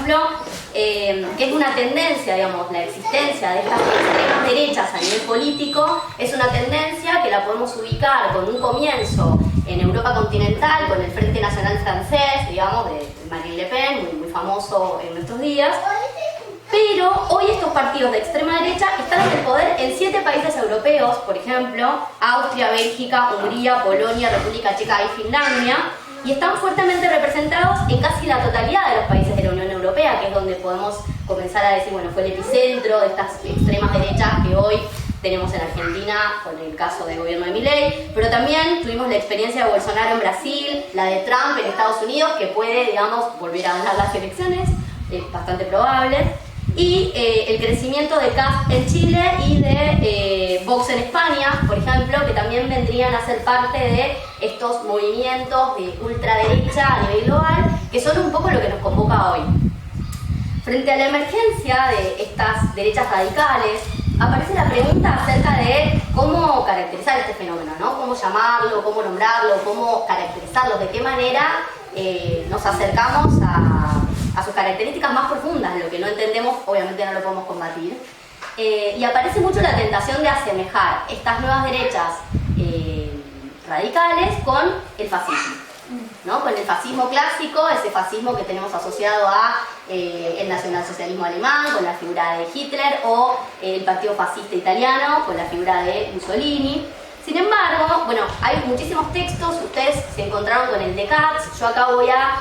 ejemplo, que es una tendencia, digamos, la existencia de estas extremas derechas a nivel político, es una tendencia que la podemos ubicar con un comienzo en Europa continental, con el Frente Nacional francés, digamos, de Marine Le Pen, muy famoso en nuestros días. Pero hoy estos partidos de extrema derecha están en el poder en 7 países europeos, por ejemplo, Austria, Bélgica, Hungría, Polonia, República Checa y Finlandia, y están fuertemente representados en casi la totalidad de los países de la Unión Europea, que es donde podemos comenzar a decir, bueno, fue el epicentro de estas extremas derechas que hoy tenemos en Argentina con el caso del gobierno de Milei, pero también tuvimos la experiencia de Bolsonaro en Brasil, la de Trump en Estados Unidos, que puede, digamos, volver a ganar las elecciones, es bastante probable. Y el crecimiento de CAS en Chile y de Vox en España, por ejemplo, que también vendrían a ser parte de estos movimientos de ultraderecha a nivel global, que son un poco lo que nos convoca hoy. Frente a la emergencia de estas derechas radicales, aparece la pregunta acerca de cómo caracterizar este fenómeno, ¿no? Cómo llamarlo, cómo nombrarlo, cómo caracterizarlo, de qué manera nos acercamos a sus características más profundas. Lo que no entendemos, obviamente no lo podemos combatir. Y aparece mucho la tentación de asemejar estas nuevas derechas radicales con el fascismo, ¿no? Con el fascismo clásico, ese fascismo que tenemos asociado a el nacionalsocialismo alemán, con la figura de Hitler, o el partido fascista italiano, con la figura de Mussolini. Sin embargo, bueno, hay muchísimos textos, ustedes se encontraron con el de Katz, yo acá voy a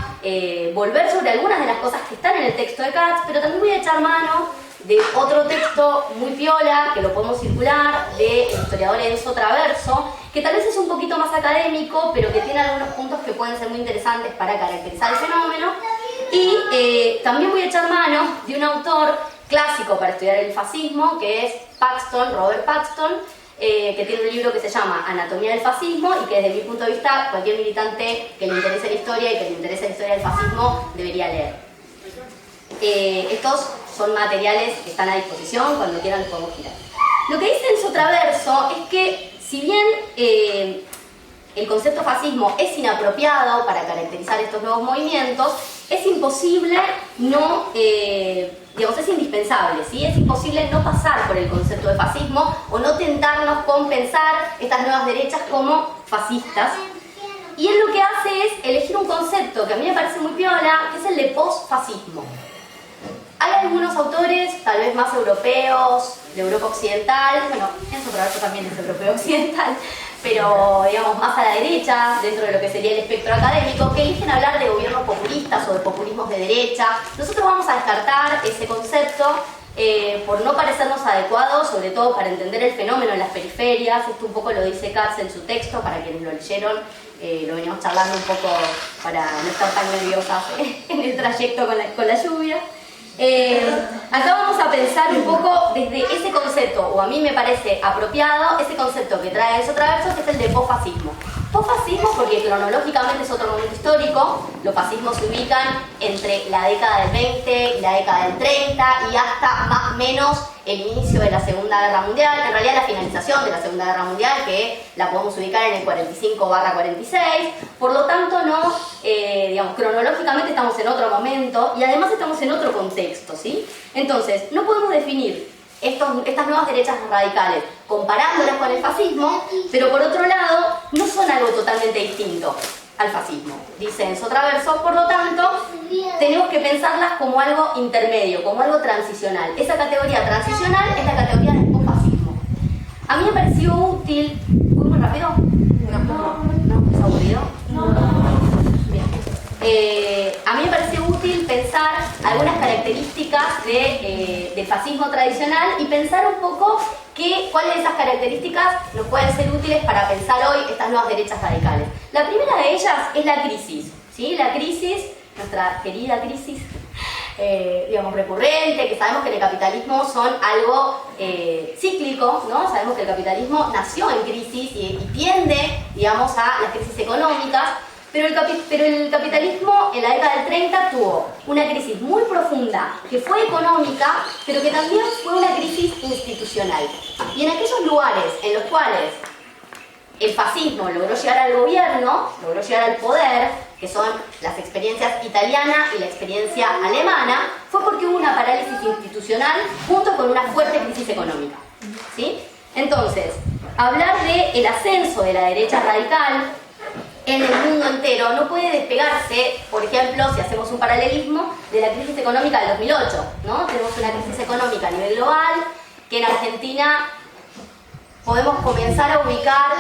volver sobre algunas de las cosas que están en el texto de Katz, pero también voy a echar mano de otro texto muy piola, que lo podemos circular, del historiador Enzo Traverso, que tal vez es un poquito más académico, pero que tiene algunos puntos que pueden ser muy interesantes para caracterizar el fenómeno. Y también voy a echar mano de un autor clásico para estudiar el fascismo, que es Paxton, Robert Paxton, que tiene un libro que se llama Anatomía del fascismo, y que desde mi punto de vista cualquier militante que le interese la historia y que le interese la historia del fascismo debería leer. Estos son materiales que están a disposición, cuando quieran los podemos girar. Lo que dice Enzo Traverso es que si bien el concepto fascismo es inapropiado para caracterizar estos nuevos movimientos, es imposible no, digamos, es indispensable, ¿sí? Es imposible no pasar por el concepto de fascismo o no tentarnos con pensar estas nuevas derechas como fascistas. Y él lo que hace es elegir un concepto que a mí me parece muy piola, que es el de posfascismo. Hay algunos autores, tal vez más europeos, de Europa Occidental, bueno, Enzo Traverso también es europeo occidental, pero digamos más a la derecha, dentro de lo que sería el espectro académico, que eligen hablar de gobiernos populistas o de populismos de derecha. Nosotros vamos a descartar ese concepto por no parecernos adecuados, sobre todo para entender el fenómeno en las periferias. Esto un poco lo dice Katz en su texto, para quienes lo leyeron, lo venimos charlando un poco para no estar tan nerviosas en el trayecto con la lluvia. Acá vamos a pensar un poco desde ese concepto, o a mí me parece apropiado, ese concepto que trae Enzo Traverso, que es el de posfascismo. Posfascismo porque cronológicamente es otro momento histórico, los fascismos se ubican entre la década del 20 y la década del 30 y hasta más o menos el inicio de la Segunda Guerra Mundial, en realidad la finalización de la Segunda Guerra Mundial, que la podemos ubicar en el 45/46, por lo tanto no, digamos, cronológicamente estamos en otro momento y además estamos en otro contexto, ¿sí? Entonces, no podemos definir estas nuevas derechas radicales comparándolas con el fascismo, pero por otro lado no son algo totalmente distinto al fascismo, dice Enzo Traverso. Por lo tanto, tenemos que pensarlas como algo intermedio, como algo transicional. Esa categoría transicional es la categoría del posfascismo. A mí me pareció útil... ¿Voy muy rápido? ¿No? ¿Es aburrido? Bien. A mí me pareció útil pensar algunas características del fascismo tradicional y pensar un poco cuáles de esas características nos pueden ser útiles para pensar hoy estas nuevas derechas radicales. La primera de ellas es la crisis, ¿sí? La crisis, nuestra querida crisis, digamos, recurrente, que sabemos que en el capitalismo son algo cíclico, ¿no? Sabemos que el capitalismo nació en crisis y tiende, digamos, a las crisis económicas. Pero el capitalismo en la década del 30 tuvo una crisis muy profunda, que fue económica, pero que también fue una crisis institucional. Y en aquellos lugares en los cuales el fascismo logró llegar al gobierno, logró llegar al poder, que son las experiencias italiana y la experiencia alemana, fue porque hubo una parálisis institucional junto con una fuerte crisis económica, ¿sí? Entonces, hablar del ascenso de la derecha radical en el mundo entero no puede despegarse, por ejemplo, si hacemos un paralelismo, de la crisis económica del 2008, ¿no? Tenemos una crisis económica a nivel global, que en Argentina podemos comenzar a ubicar,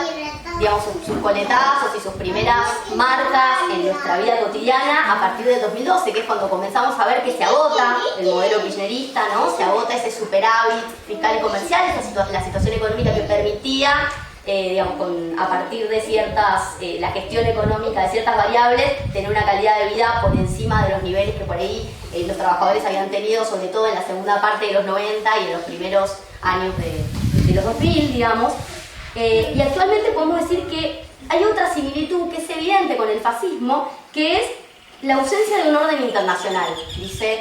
digamos, sus coletazos y sus primeras marcas en nuestra vida cotidiana a partir del 2012, que es cuando comenzamos a ver que se agota el modelo kirchnerista, ¿no? Se agota ese superávit fiscal y comercial, la situación económica que permitía, digamos, a partir de la gestión económica de ciertas variables, tener una calidad de vida por encima de los niveles que por ahí los trabajadores habían tenido, sobre todo en la segunda parte de los 90 y en los primeros años de los 2000, digamos. Y actualmente podemos decir que hay otra similitud que es evidente con el fascismo, que es la ausencia de un orden internacional, dice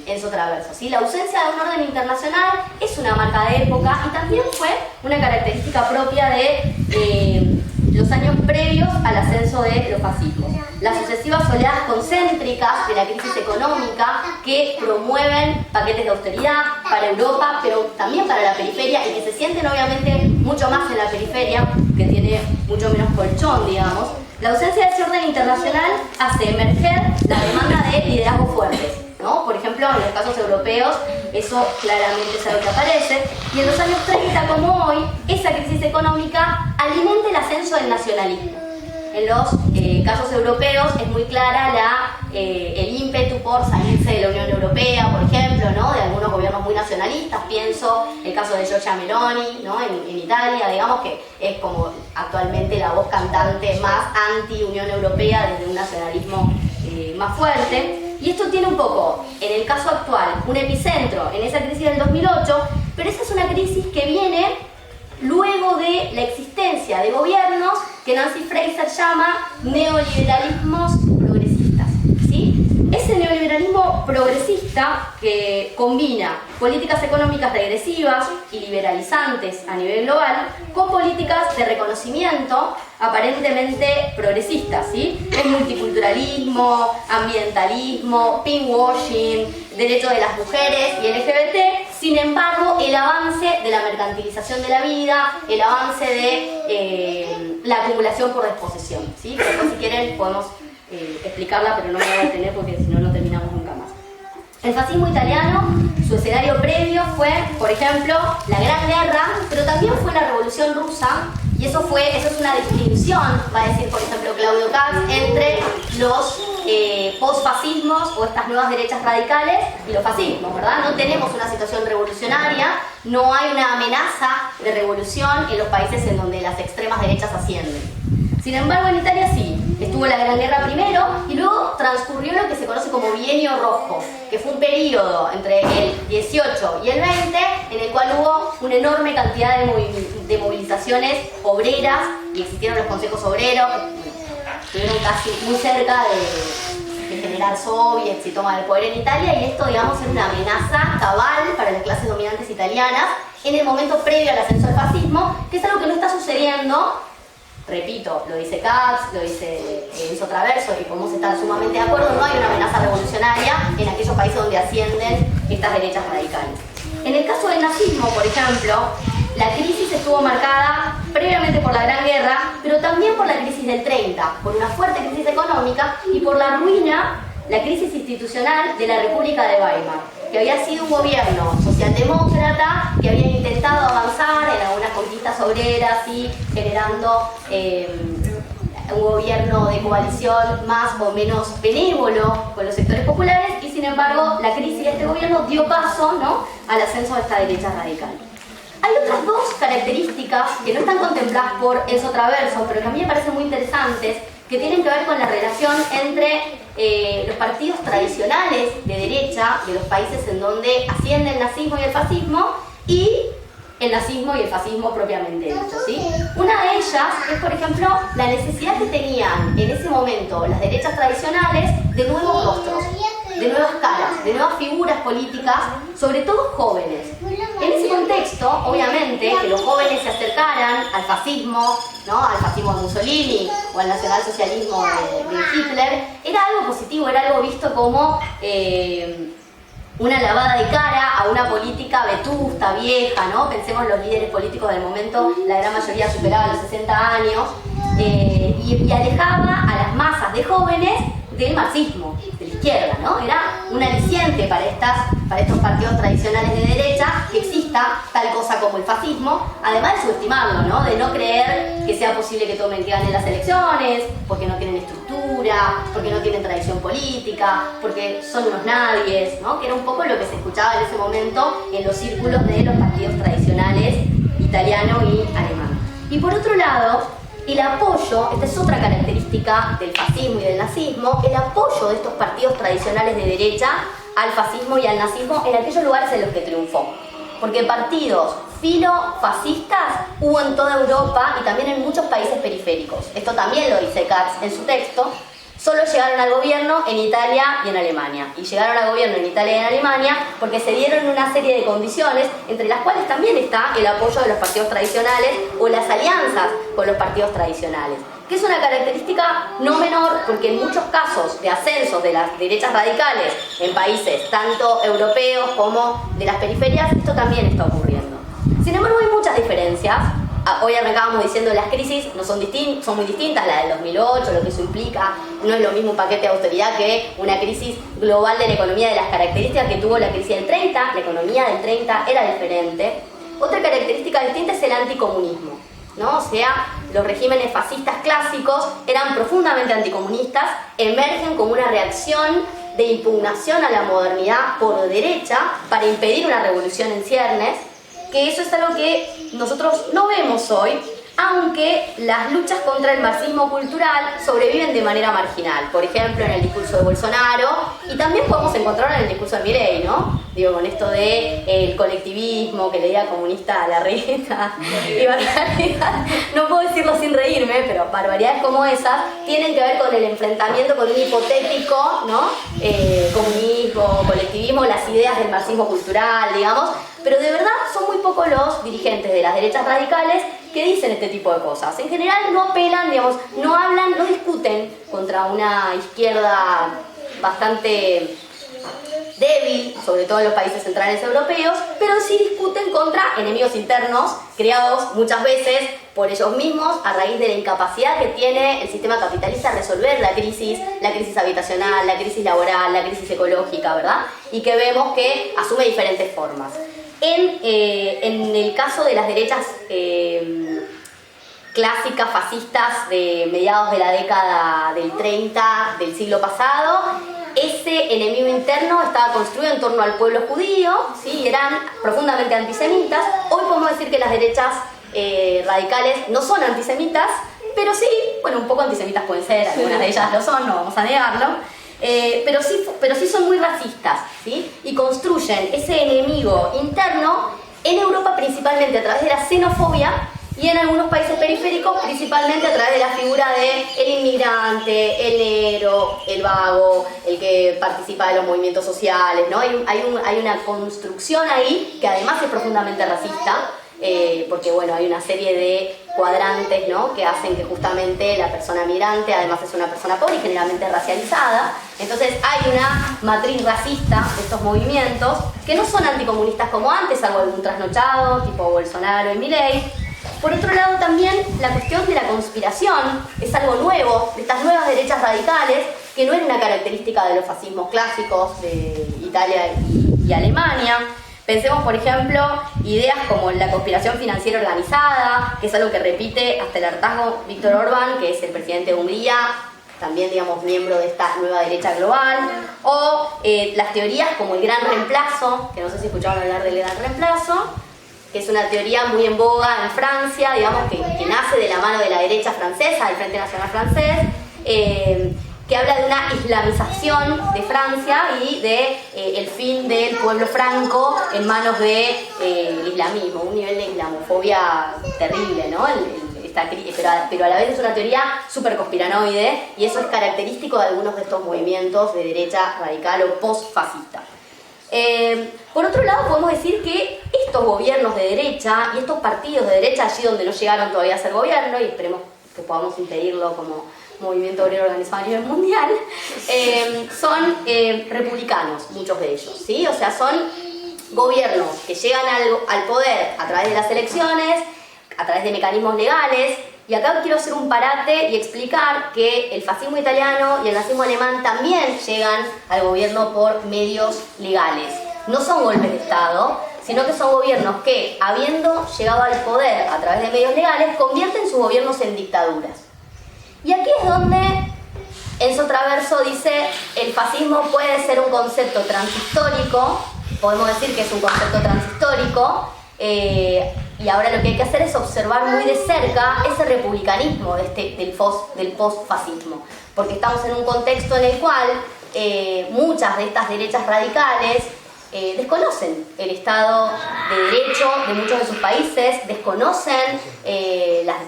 Enzo Traverso, ¿sí? La ausencia de un orden internacional es una marca de época y también fue una característica propia de los años previos al ascenso de los fascismos. Las sucesivas oleadas concéntricas de la crisis económica que promueven paquetes de austeridad para Europa, pero también para la periferia, y que se sienten obviamente mucho más en la periferia, que tiene mucho menos colchón, digamos. La ausencia de ese orden internacional hace emerger la demanda de liderazgos fuertes, ¿no? Por ejemplo, en los casos europeos, eso claramente es algo que aparece. Y en los años 30, como hoy, esa crisis económica alimenta el ascenso del nacionalismo. En los casos europeos es muy clara el ímpetu por salirse de la Unión Europea, por ejemplo, ¿no? De algunos gobiernos muy nacionalistas. Pienso el caso de Giorgia Meloni, ¿no? En Italia, digamos, que es como actualmente la voz cantante más anti-Unión Europea desde un nacionalismo más fuerte. Y esto tiene un poco, en el caso actual, un epicentro en esa crisis del 2008, pero esa es una crisis que viene luego de la existencia de gobiernos que Nancy Fraser llama neoliberalismos progresistas, ¿sí? Ese neoliberalismo progresista que combina políticas económicas regresivas y liberalizantes a nivel global con políticas de reconocimiento aparentemente progresistas, ¿sí? El multiculturalismo, ambientalismo, pinkwashing, derechos de las mujeres y LGBT. Sin embargo, el avance de la mercantilización de la vida, el avance de la acumulación por desposesión, ¿sí? Después, si quieren, podemos explicarla, pero no me voy a detener porque si no, no terminamos nunca más. El fascismo italiano, su escenario previo fue, por ejemplo, la Gran Guerra, pero también fue la Revolución Rusa, y eso es una distinción, va a decir, por ejemplo, Claudio Katz, entre los posfascismos o estas nuevas derechas radicales y los fascismos, ¿verdad? No tenemos una situación revolucionaria, no hay una amenaza de revolución en los países en donde las extremas derechas ascienden. Sin embargo, en Italia sí, estuvo la Gran Guerra primero y luego transcurrió lo que se conoce como Bienio Rojo, que fue un periodo entre el 18 y el 20 en el cual hubo una enorme cantidad de movilizaciones obreras y existieron los consejos obreros, estuvieron casi muy cerca de generar soviets y toma del poder en Italia, y esto, digamos, era una amenaza cabal para las clases dominantes italianas en el momento previo al ascenso del fascismo, que es algo que no está sucediendo. Repito, lo dice Katz, lo dice Enzo Traverso, y podemos estar sumamente de acuerdo, no hay una amenaza revolucionaria en aquellos países donde ascienden estas derechas radicales. En el caso del nazismo, por ejemplo, la crisis estuvo marcada previamente por la Gran Guerra, pero también por la crisis del 30, por una fuerte crisis económica y por la ruina, la crisis institucional de la República de Weimar, que había sido un gobierno socialdemócrata que había intentado avanzar en algunas conquistas obreras y generando un gobierno de coalición más o menos benévolo con los sectores populares, y sin embargo la crisis de este gobierno dio paso, ¿no?, al ascenso de esta derecha radical. Hay otras dos características que no están contempladas por Enzo Traverso, pero que a mí me parecen muy interesantes, que tienen que ver con la relación entre los partidos tradicionales de derecha de los países en donde asciende el nazismo y el fascismo, y el nazismo y el fascismo propiamente dicho, ¿sí? Una de ellas es, por ejemplo, la necesidad que tenían en ese momento las derechas tradicionales de nuevos rostros, de nuevas caras, de nuevas figuras políticas, sobre todo jóvenes. En ese contexto, obviamente, que los jóvenes se acercaran al fascismo, ¿no? Al fascismo de Mussolini o al nacionalsocialismo de Hitler, era algo positivo, era algo visto como una lavada de cara a una política vetusta, vieja, ¿no? Pensemos los líderes políticos del momento, la gran mayoría superaba los 60 años, y alejaba a las masas de jóvenes del marxismo, de la izquierda, ¿no? Era un aliciente para estos partidos tradicionales de derecha que exista tal cosa como el fascismo, además de subestimarlo, ¿no? De no creer que sea posible que ganen las elecciones, porque no tienen estructura, porque no tienen tradición política, porque son unos nadies, ¿no? Que era un poco lo que se escuchaba en ese momento en los círculos de los partidos tradicionales italiano y alemán. Y por otro lado, el apoyo, esta es otra característica del fascismo y del nazismo, el apoyo de estos partidos tradicionales de derecha al fascismo y al nazismo en aquellos lugares en los que triunfó. Porque partidos filofascistas hubo en toda Europa y también en muchos países periféricos. Esto también lo dice Katz en su texto. Solo llegaron al gobierno en Italia y en Alemania. Y llegaron al gobierno en Italia y en Alemania porque se dieron una serie de condiciones, entre las cuales también está el apoyo de los partidos tradicionales o las alianzas con los partidos tradicionales. Que es una característica no menor porque en muchos casos de ascensos de las derechas radicales en países tanto europeos como de las periferias, esto también está ocurriendo. Sin embargo, hay muchas diferencias. Hoy arrancábamos diciendo las crisis no son muy distintas, la del 2008, lo que eso implica. No es lo mismo un paquete de austeridad que una crisis global de la economía, de las características que tuvo la crisis del 30. La economía del 30 era diferente. Otra característica distinta es el anticomunismo, ¿no? O sea, los regímenes fascistas clásicos eran profundamente anticomunistas, emergen como una reacción de impugnación a la modernidad por derecha para impedir una revolución en ciernes, que eso es algo que nosotros no vemos hoy, aunque las luchas contra el marxismo cultural sobreviven de manera marginal. Por ejemplo, en el discurso de Bolsonaro, y también podemos encontrarlo en el discurso de Milei, ¿no? Digo, con esto de el colectivismo, que le diga comunista a la reta, y barbaridades, no puedo decirlo sin reírme, pero barbaridades como esas tienen que ver con el enfrentamiento con un hipotético, ¿no? Comunismo, colectivismo, las ideas del marxismo cultural, digamos, pero de verdad son muy pocos los dirigentes de las derechas radicales que dicen este tipo de cosas. En general no apelan, digamos, no hablan, no discuten contra una izquierda bastante débil, sobre todo en los países centrales europeos, pero sí discuten contra enemigos internos creados muchas veces por ellos mismos a raíz de la incapacidad que tiene el sistema capitalista de resolver la crisis habitacional, la crisis laboral, la crisis ecológica, ¿verdad? Y que vemos que asume diferentes formas. En el caso de las derechas clásicas fascistas de mediados de la década del 30 del siglo pasado, ese enemigo interno estaba construido en torno al pueblo judío, ¿sí? Eran profundamente antisemitas. Hoy podemos decir que las derechas radicales no son antisemitas, pero sí, bueno, un poco antisemitas pueden ser, algunas de ellas lo son, no vamos a negarlo. Pero sí son muy racistas, ¿sí? Y construyen ese enemigo interno en Europa principalmente a través de la xenofobia y en algunos países periféricos principalmente a través de la figura de el inmigrante, el negro, el vago, el que participa de los movimientos sociales, ¿no? Hay una construcción ahí que además es profundamente racista, porque bueno, hay una serie de cuadrantes, ¿no? Que hacen que justamente la persona migrante además es una persona pobre y generalmente racializada. Entonces hay una matriz racista de estos movimientos que no son anticomunistas como antes, salvo algún trasnochado tipo Bolsonaro y Milei. Por otro lado también la cuestión de la conspiración es algo nuevo, de estas nuevas derechas radicales, que no era una característica de los fascismos clásicos de Italia y Alemania. Pensemos, por ejemplo, ideas como la conspiración financiera organizada, que es algo que repite hasta el hartazgo Viktor Orbán, que es el presidente de Hungría, también, digamos, miembro de esta nueva derecha global, o las teorías como el gran reemplazo, que no sé si escucharon hablar del gran reemplazo, que es una teoría muy en boga en Francia, digamos, que nace de la mano de la derecha francesa, del Frente Nacional francés, que habla de una islamización de Francia y de el fin del pueblo franco en manos del islamismo, un nivel de islamofobia terrible, ¿no? Pero a la vez es una teoría súper conspiranoide y eso es característico de algunos de estos movimientos de derecha radical o post-fascista. Por otro lado, podemos decir que estos gobiernos de derecha y estos partidos de derecha, allí donde no llegaron todavía a ser gobierno, y esperemos que podamos impedirlo como movimiento obrero organizado a nivel mundial, son republicanos, muchos de ellos, ¿sí? O sea, son gobiernos que llegan al poder a través de las elecciones, a través de mecanismos legales, y acá quiero hacer un parate y explicar que el fascismo italiano y el nazismo alemán también llegan al gobierno por medios legales. No son golpes de Estado, sino que son gobiernos que, habiendo llegado al poder a través de medios legales, convierten sus gobiernos en dictaduras. Y aquí es donde Enzo Traverso dice, el fascismo puede ser un concepto transhistórico, podemos decir que es un concepto transhistórico, y ahora lo que hay que hacer es observar muy de cerca ese republicanismo del post-fascismo, porque estamos en un contexto en el cual muchas de estas derechas radicales desconocen el Estado de Derecho de muchos de sus países, desconocen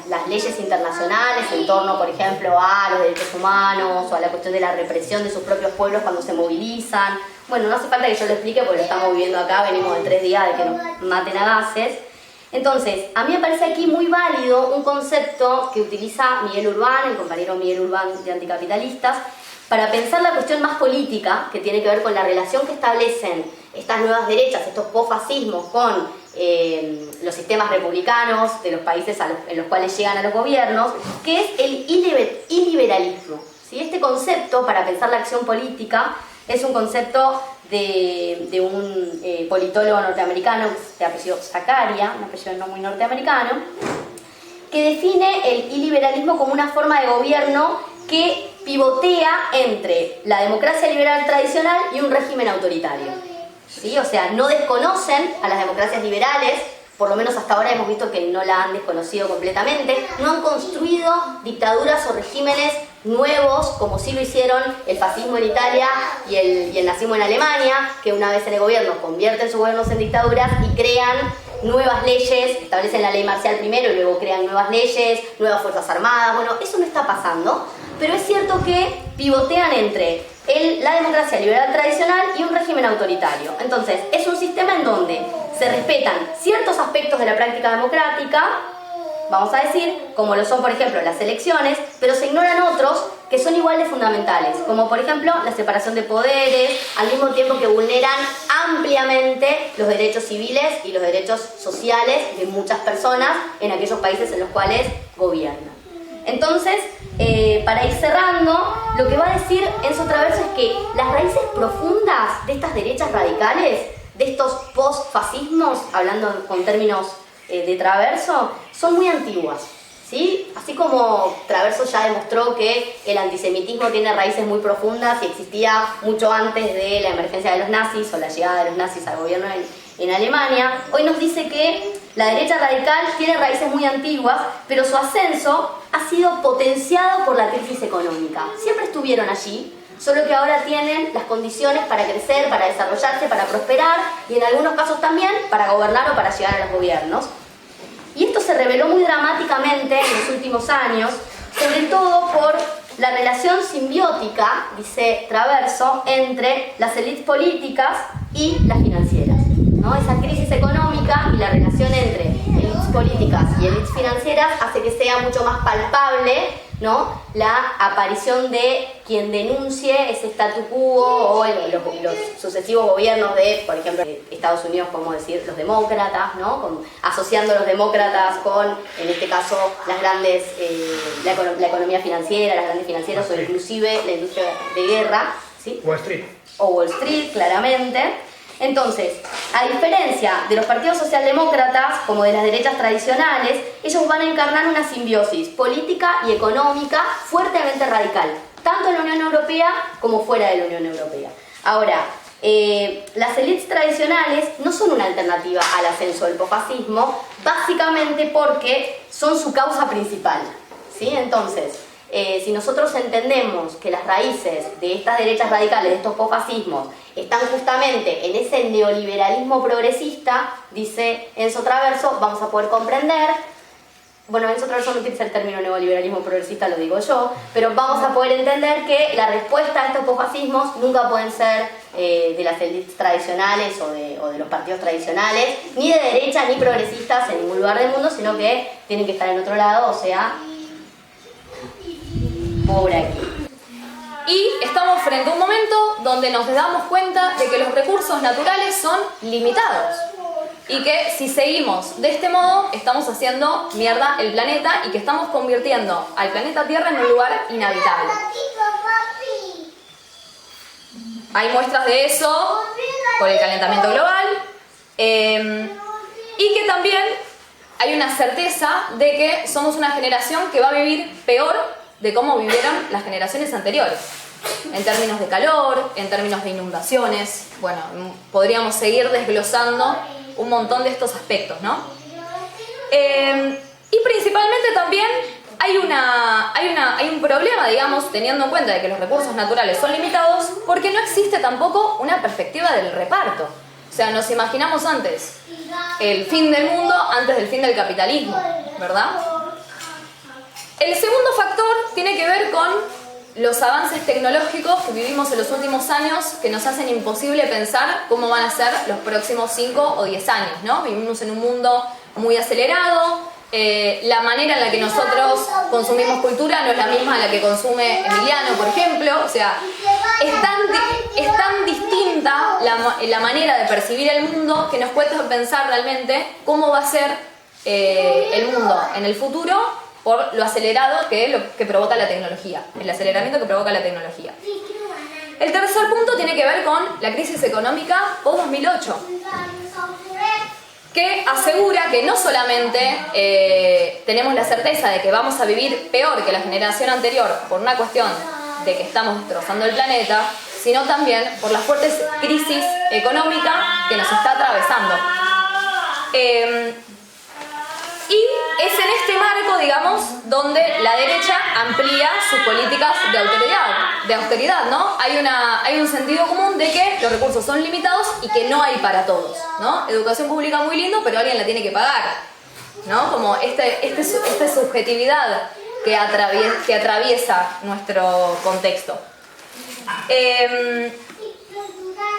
las leyes internacionales en torno, por ejemplo, a los derechos humanos o a la cuestión de la represión de sus propios pueblos cuando se movilizan. Bueno, no hace falta que yo lo explique porque lo estamos viviendo acá, venimos de 3 días de que nos maten a gases. Entonces, a mí me parece aquí muy válido un concepto que utiliza Miguel Urbán, el compañero Miguel Urbán de Anticapitalistas, para pensar la cuestión más política, que tiene que ver con la relación que establecen estas nuevas derechas, estos posfascismos con los sistemas republicanos de los países en los cuales llegan a los gobiernos, que es el iliberalismo. ¿Sí? Este concepto, para pensar la acción política, es un concepto de un politólogo norteamericano de apellido Zaccaria, un apellido no muy norteamericano, que define el iliberalismo como una forma de gobierno que pivotea entre la democracia liberal tradicional y un régimen autoritario. ¿Sí? O sea, no desconocen a las democracias liberales, por lo menos hasta ahora hemos visto que no la han desconocido completamente, no han construido dictaduras o regímenes nuevos, como sí lo hicieron el fascismo en Italia y el nazismo en Alemania, que una vez en el gobierno convierten sus gobiernos en dictaduras y crean nuevas leyes, establecen la ley marcial primero y luego crean nuevas leyes, nuevas fuerzas armadas. Bueno, eso no está pasando, pero es cierto que pivotean entre la democracia liberal tradicional y un régimen autoritario. Entonces, es un sistema en donde se respetan ciertos aspectos de la práctica democrática, vamos a decir, como lo son, por ejemplo, las elecciones, pero se ignoran otros que son igual de fundamentales, como por ejemplo la separación de poderes, al mismo tiempo que vulneran ampliamente los derechos civiles y los derechos sociales de muchas personas en aquellos países en los cuales gobiernan. Entonces, para ir cerrando, lo que va a decir Enzo Traverso es que las raíces profundas de estas derechas radicales, de estos post-fascismos, hablando con términos de Traverso, son muy antiguas, ¿sí? Así como Traverso ya demostró que el antisemitismo tiene raíces muy profundas y existía mucho antes de la emergencia de los nazis o la llegada de los nazis al gobierno en Alemania, hoy nos dice que la derecha radical tiene raíces muy antiguas, pero su ascenso ha sido potenciado por la crisis económica. Siempre estuvieron allí, solo que ahora tienen las condiciones para crecer, para desarrollarse, para prosperar y en algunos casos también para gobernar o para llegar a los gobiernos. Y esto se reveló muy dramáticamente en los últimos años, sobre todo por la relación simbiótica, dice Traverso, entre las élites políticas y las financieras, ¿no? Esa crisis económica y la relación entre élites políticas y élites financieras hace que sea mucho más palpable, ¿no?, la aparición de quien denuncie ese statu quo o los sucesivos gobiernos de, por ejemplo, Estados Unidos, podemos decir, los demócratas, ¿no?, asociando a los demócratas con, en este caso, las grandes, la economía financiera, las grandes financieras o inclusive la industria de guerra, ¿sí? Wall Street. O Wall Street, claramente. Entonces, a diferencia de los partidos socialdemócratas, como de las derechas tradicionales, ellos van a encarnar una simbiosis política y económica fuertemente radical, tanto en la Unión Europea como fuera de la Unión Europea. Ahora, las élites tradicionales no son una alternativa al ascenso del posfascismo, básicamente porque son su causa principal, ¿sí? Entonces, si nosotros entendemos que las raíces de estas derechas radicales, de estos posfascismos, están justamente en ese neoliberalismo progresista, dice Enzo Traverso, vamos a poder comprender, bueno, Enzo Traverso no utiliza el término neoliberalismo progresista, lo digo yo, pero vamos a poder entender que la respuesta a estos posfascismos nunca pueden ser de las élites tradicionales o de los partidos tradicionales, ni de derechas ni progresistas en ningún lugar del mundo, sino que tienen que estar en otro lado, o sea, por aquí. Y estamos frente a un momento donde nos damos cuenta de que los recursos naturales son limitados y que si seguimos de este modo estamos haciendo mierda el planeta y que estamos convirtiendo al planeta Tierra en un lugar inhabitable. Hay muestras de eso por el calentamiento global y que también hay una certeza de que somos una generación que va a vivir peor de cómo vivieron las generaciones anteriores, en términos de calor, en términos de inundaciones. Bueno, podríamos seguir desglosando un montón de estos aspectos, ¿no? Y principalmente también hay un problema, digamos, teniendo en cuenta de que los recursos naturales son limitados, porque no existe tampoco una perspectiva del reparto. O sea, nos imaginamos antes el fin del mundo antes del fin del capitalismo, ¿verdad? El segundo factor tiene que ver con los avances tecnológicos que vivimos en los últimos años, que nos hacen imposible pensar cómo van a ser los próximos 5 o 10 años, ¿no? Vivimos en un mundo muy acelerado, la manera en la que nosotros consumimos cultura no es la misma a la que consume Emiliano, por ejemplo. O sea, es tan distinta la manera de percibir el mundo que nos cuesta pensar realmente cómo va a ser el mundo en el futuro por lo acelerado que provoca la tecnología, el aceleramiento que provoca la tecnología. El tercer punto tiene que ver con la crisis económica post-2008, que asegura que no solamente tenemos la certeza de que vamos a vivir peor que la generación anterior por una cuestión de que estamos destrozando el planeta, sino también por la fuerte crisis económica que nos está atravesando. Y es en este marco, digamos, donde la derecha amplía sus políticas de austeridad, ¿no? Hay un sentido común de que los recursos son limitados y que no hay para todos, ¿no? Educación pública muy lindo, pero alguien la tiene que pagar, ¿no? Como esta subjetividad que atraviesa nuestro contexto. Y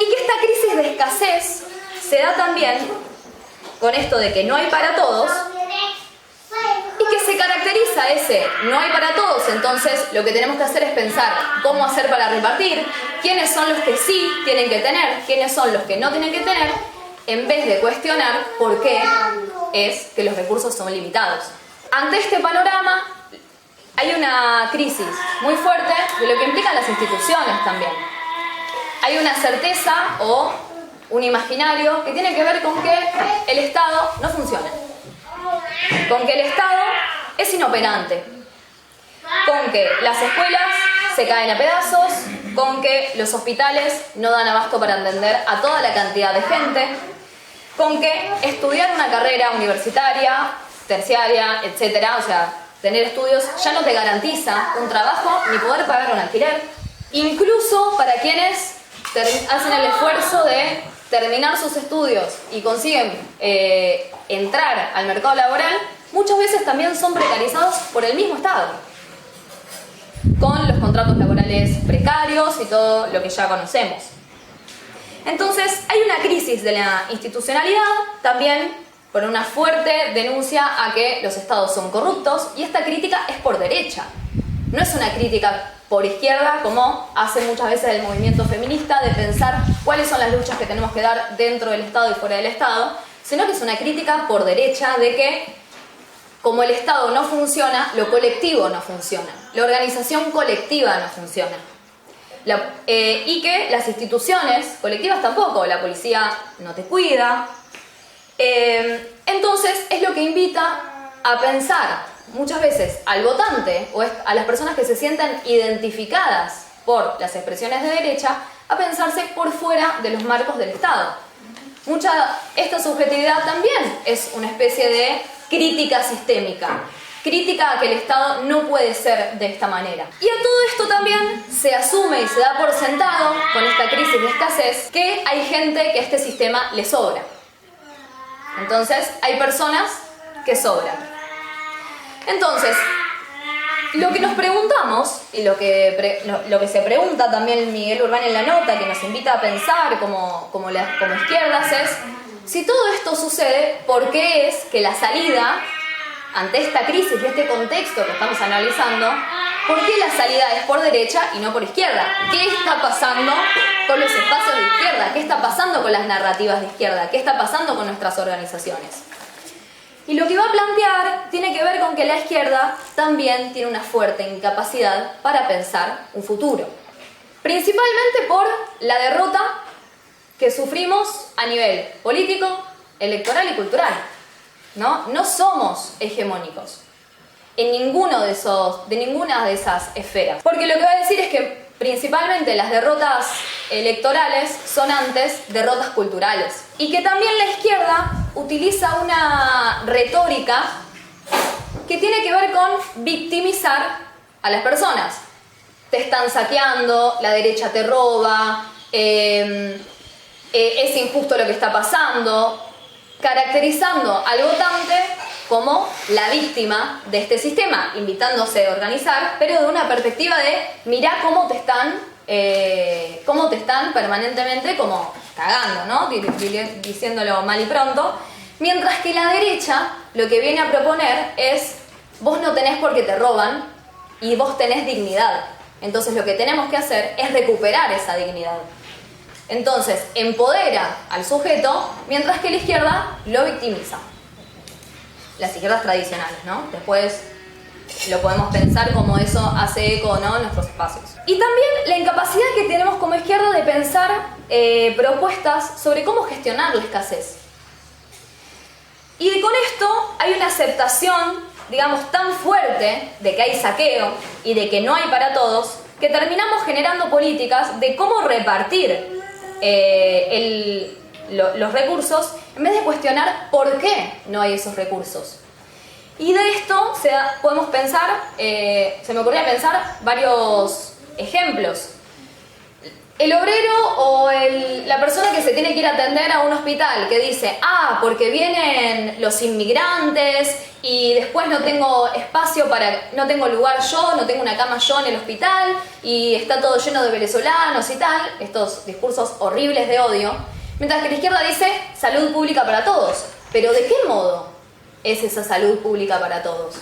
que esta crisis de escasez se da también con esto de que no hay para todos, y que se caracteriza ese no hay para todos. Entonces lo que tenemos que hacer es pensar cómo hacer para repartir, quiénes son los que sí tienen que tener, quiénes son los que no tienen que tener, en vez de cuestionar por qué es que los recursos son limitados. Ante este panorama hay una crisis muy fuerte de lo que implican las instituciones también. Hay una certeza o un imaginario que tiene que ver con que el Estado no funciona, con que el Estado es inoperante, con que las escuelas se caen a pedazos, con que los hospitales no dan abasto para atender a toda la cantidad de gente, con que estudiar una carrera universitaria, terciaria, etcétera, o sea, tener estudios ya no te garantiza un trabajo ni poder pagar un alquiler, incluso para quienes hacen el esfuerzo de terminar sus estudios y consiguen entrar al mercado laboral, muchas veces también son precarizados por el mismo Estado, con los contratos laborales precarios y todo lo que ya conocemos. Entonces, hay una crisis de la institucionalidad, también por una fuerte denuncia a que los estados son corruptos, y esta crítica es por derecha. No es una crítica por izquierda, como hace muchas veces el movimiento feminista, de pensar cuáles son las luchas que tenemos que dar dentro del Estado y fuera del Estado, sino que es una crítica por derecha de que, como el Estado no funciona, lo colectivo no funciona, la organización colectiva no funciona. Y que las instituciones colectivas tampoco, la policía no te cuida. Entonces es lo que invita a pensar muchas veces al votante o a las personas que se sientan identificadas por las expresiones de derecha a pensarse por fuera de los marcos del Estado. Esta subjetividad también es una especie de crítica sistémica, crítica a que el Estado no puede ser de esta manera. Y a todo esto también se asume y se da por sentado, con esta crisis de escasez, que hay gente que a este sistema le sobra. Entonces hay personas que sobran. Entonces, Lo que nos preguntamos, y lo que se pregunta también Miguel Urbán en la nota, que nos invita a pensar como izquierdas, es si todo esto sucede, ¿por qué es que la salida ante esta crisis y este contexto que estamos analizando, por qué la salida es por derecha y no por izquierda? ¿Qué está pasando con los espacios de izquierda? ¿Qué está pasando con las narrativas de izquierda? ¿Qué está pasando con nuestras organizaciones? Y lo que va a plantear tiene que ver con que la izquierda también tiene una fuerte incapacidad para pensar un futuro. Principalmente por la derrota que sufrimos a nivel político, electoral y cultural. No somos hegemónicos en ninguna de esas esferas. Porque lo que va a decir es que principalmente las derrotas electorales son antes derrotas culturales. Y que también la izquierda utiliza una retórica que tiene que ver con victimizar a las personas. Te están saqueando, la derecha te roba, es injusto lo que está pasando, caracterizando al votante como la víctima de este sistema, invitándose a organizar, pero de una perspectiva de mirá cómo te están permanentemente como cagando, ¿no? Diciéndolo mal y pronto. Mientras que la derecha lo que viene a proponer es vos no tenés porque te roban y vos tenés dignidad. Entonces lo que tenemos que hacer es recuperar esa dignidad. Entonces empodera al sujeto, mientras que la izquierda lo victimiza. Las izquierdas tradicionales, ¿no? Después lo podemos pensar como eso hace eco, ¿no?, en nuestros espacios. Y también la incapacidad que tenemos como izquierda de pensar propuestas sobre cómo gestionar la escasez. Y con esto hay una aceptación, digamos, tan fuerte de que hay saqueo y de que no hay para todos, que terminamos generando políticas de cómo repartir los recursos en vez de cuestionar por qué no hay esos recursos. Y de esto podemos pensar, se me ocurría pensar varios ejemplos. El obrero o la persona que se tiene que ir a atender a un hospital que dice, porque vienen los inmigrantes y después no tengo espacio no tengo lugar yo, no tengo una cama yo en el hospital y está todo lleno de venezolanos y tal, estos discursos horribles de odio, mientras que la izquierda dice salud pública para todos. Pero ¿de qué modo es esa salud pública para todos?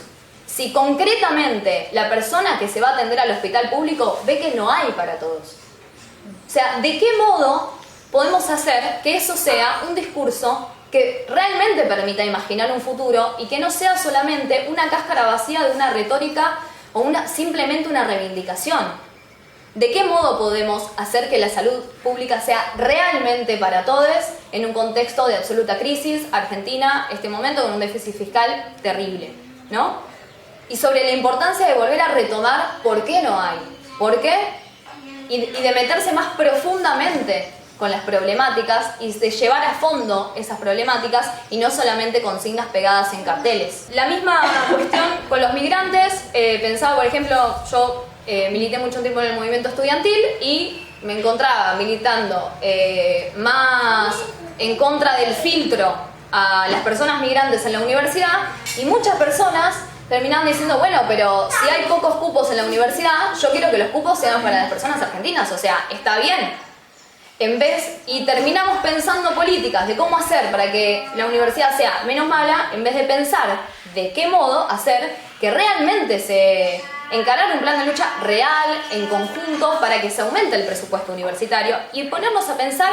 Si concretamente la persona que se va a atender al hospital público ve que no hay para todos. O sea, ¿de qué modo podemos hacer que eso sea un discurso que realmente permita imaginar un futuro y que no sea solamente una cáscara vacía de una retórica o simplemente una reivindicación? ¿De qué modo podemos hacer que la salud pública sea realmente para todos en un contexto de absoluta crisis? Argentina, este momento, con un déficit fiscal terrible, ¿no? Y sobre la importancia de volver a retomar por qué no hay, por qué, y de meterse más profundamente con las problemáticas y de llevar a fondo esas problemáticas y no solamente consignas pegadas en carteles. La misma cuestión con los migrantes, pensaba, por ejemplo, yo milité mucho tiempo en el movimiento estudiantil y me encontraba militando más en contra del filtro a las personas migrantes en la universidad, y muchas personas terminaban diciendo, bueno, pero si hay pocos cupos en la universidad, yo quiero que los cupos sean para las personas argentinas, o sea, está bien. Y terminamos pensando políticas de cómo hacer para que la universidad sea menos mala, en vez de pensar de qué modo hacer que realmente encarar un plan de lucha real, en conjunto, para que se aumente el presupuesto universitario y ponernos a pensar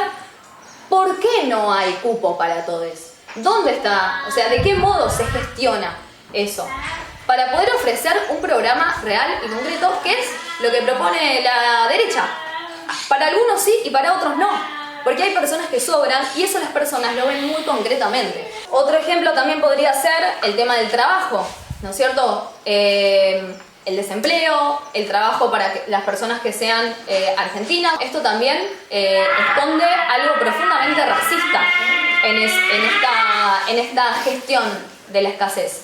por qué no hay cupo para todos. ¿Dónde está? O sea, ¿de qué modo se gestiona eso? Para poder ofrecer un programa real y concreto, que es lo que propone la derecha. Para algunos sí y para otros no, porque hay personas que sobran y eso las personas lo ven muy concretamente. Otro ejemplo también podría ser el tema del trabajo, ¿no es cierto? El desempleo, el trabajo para las personas que sean argentinas. Esto también esconde algo profundamente racista en esta gestión de la escasez.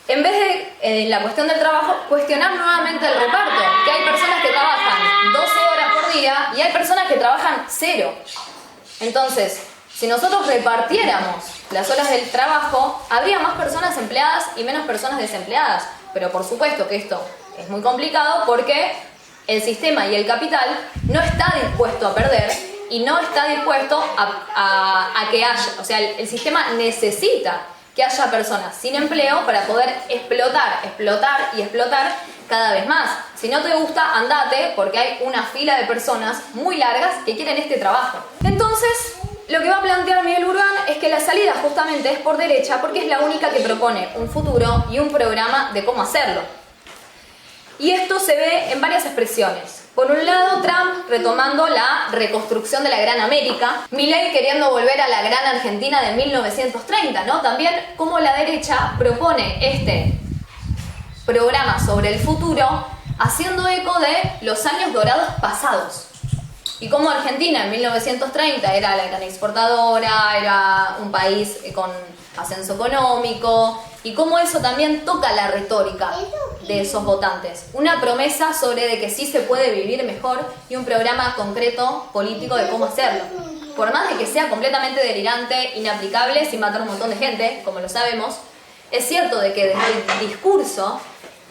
En vez de, en la cuestión del trabajo, cuestionar nuevamente el reparto, que hay personas que trabajan 12 horas por día y hay personas que trabajan 0. Entonces, si nosotros repartiéramos las horas del trabajo, habría más personas empleadas y menos personas desempleadas. pero por supuesto que esto es muy complicado porque el sistema y el capital no está dispuesto a perder y no está dispuesto a que haya, o sea, el sistema necesita que haya personas sin empleo para poder explotar cada vez más. Si no te gusta, andate, porque hay una fila de personas muy largas que quieren este trabajo. Entonces, lo que va a plantear Miguel Urbán es que la salida justamente es por derecha, porque es la única que propone un futuro y un programa de cómo hacerlo. Y esto se ve en varias expresiones. Por un lado, Trump retomando la reconstrucción de la Gran América, Milei queriendo volver a la Gran Argentina de 1930, ¿no? También cómo la derecha propone este programa sobre el futuro, haciendo eco de los años dorados pasados. Y cómo Argentina en 1930 era la gran exportadora, era un país con ascenso económico, y cómo eso también toca la retórica de esos votantes. Una promesa sobre de que sí se puede vivir mejor y un programa concreto político de cómo hacerlo. Por más de que sea completamente delirante, inaplicable, sin matar un montón de gente, como lo sabemos, es cierto de que desde el discurso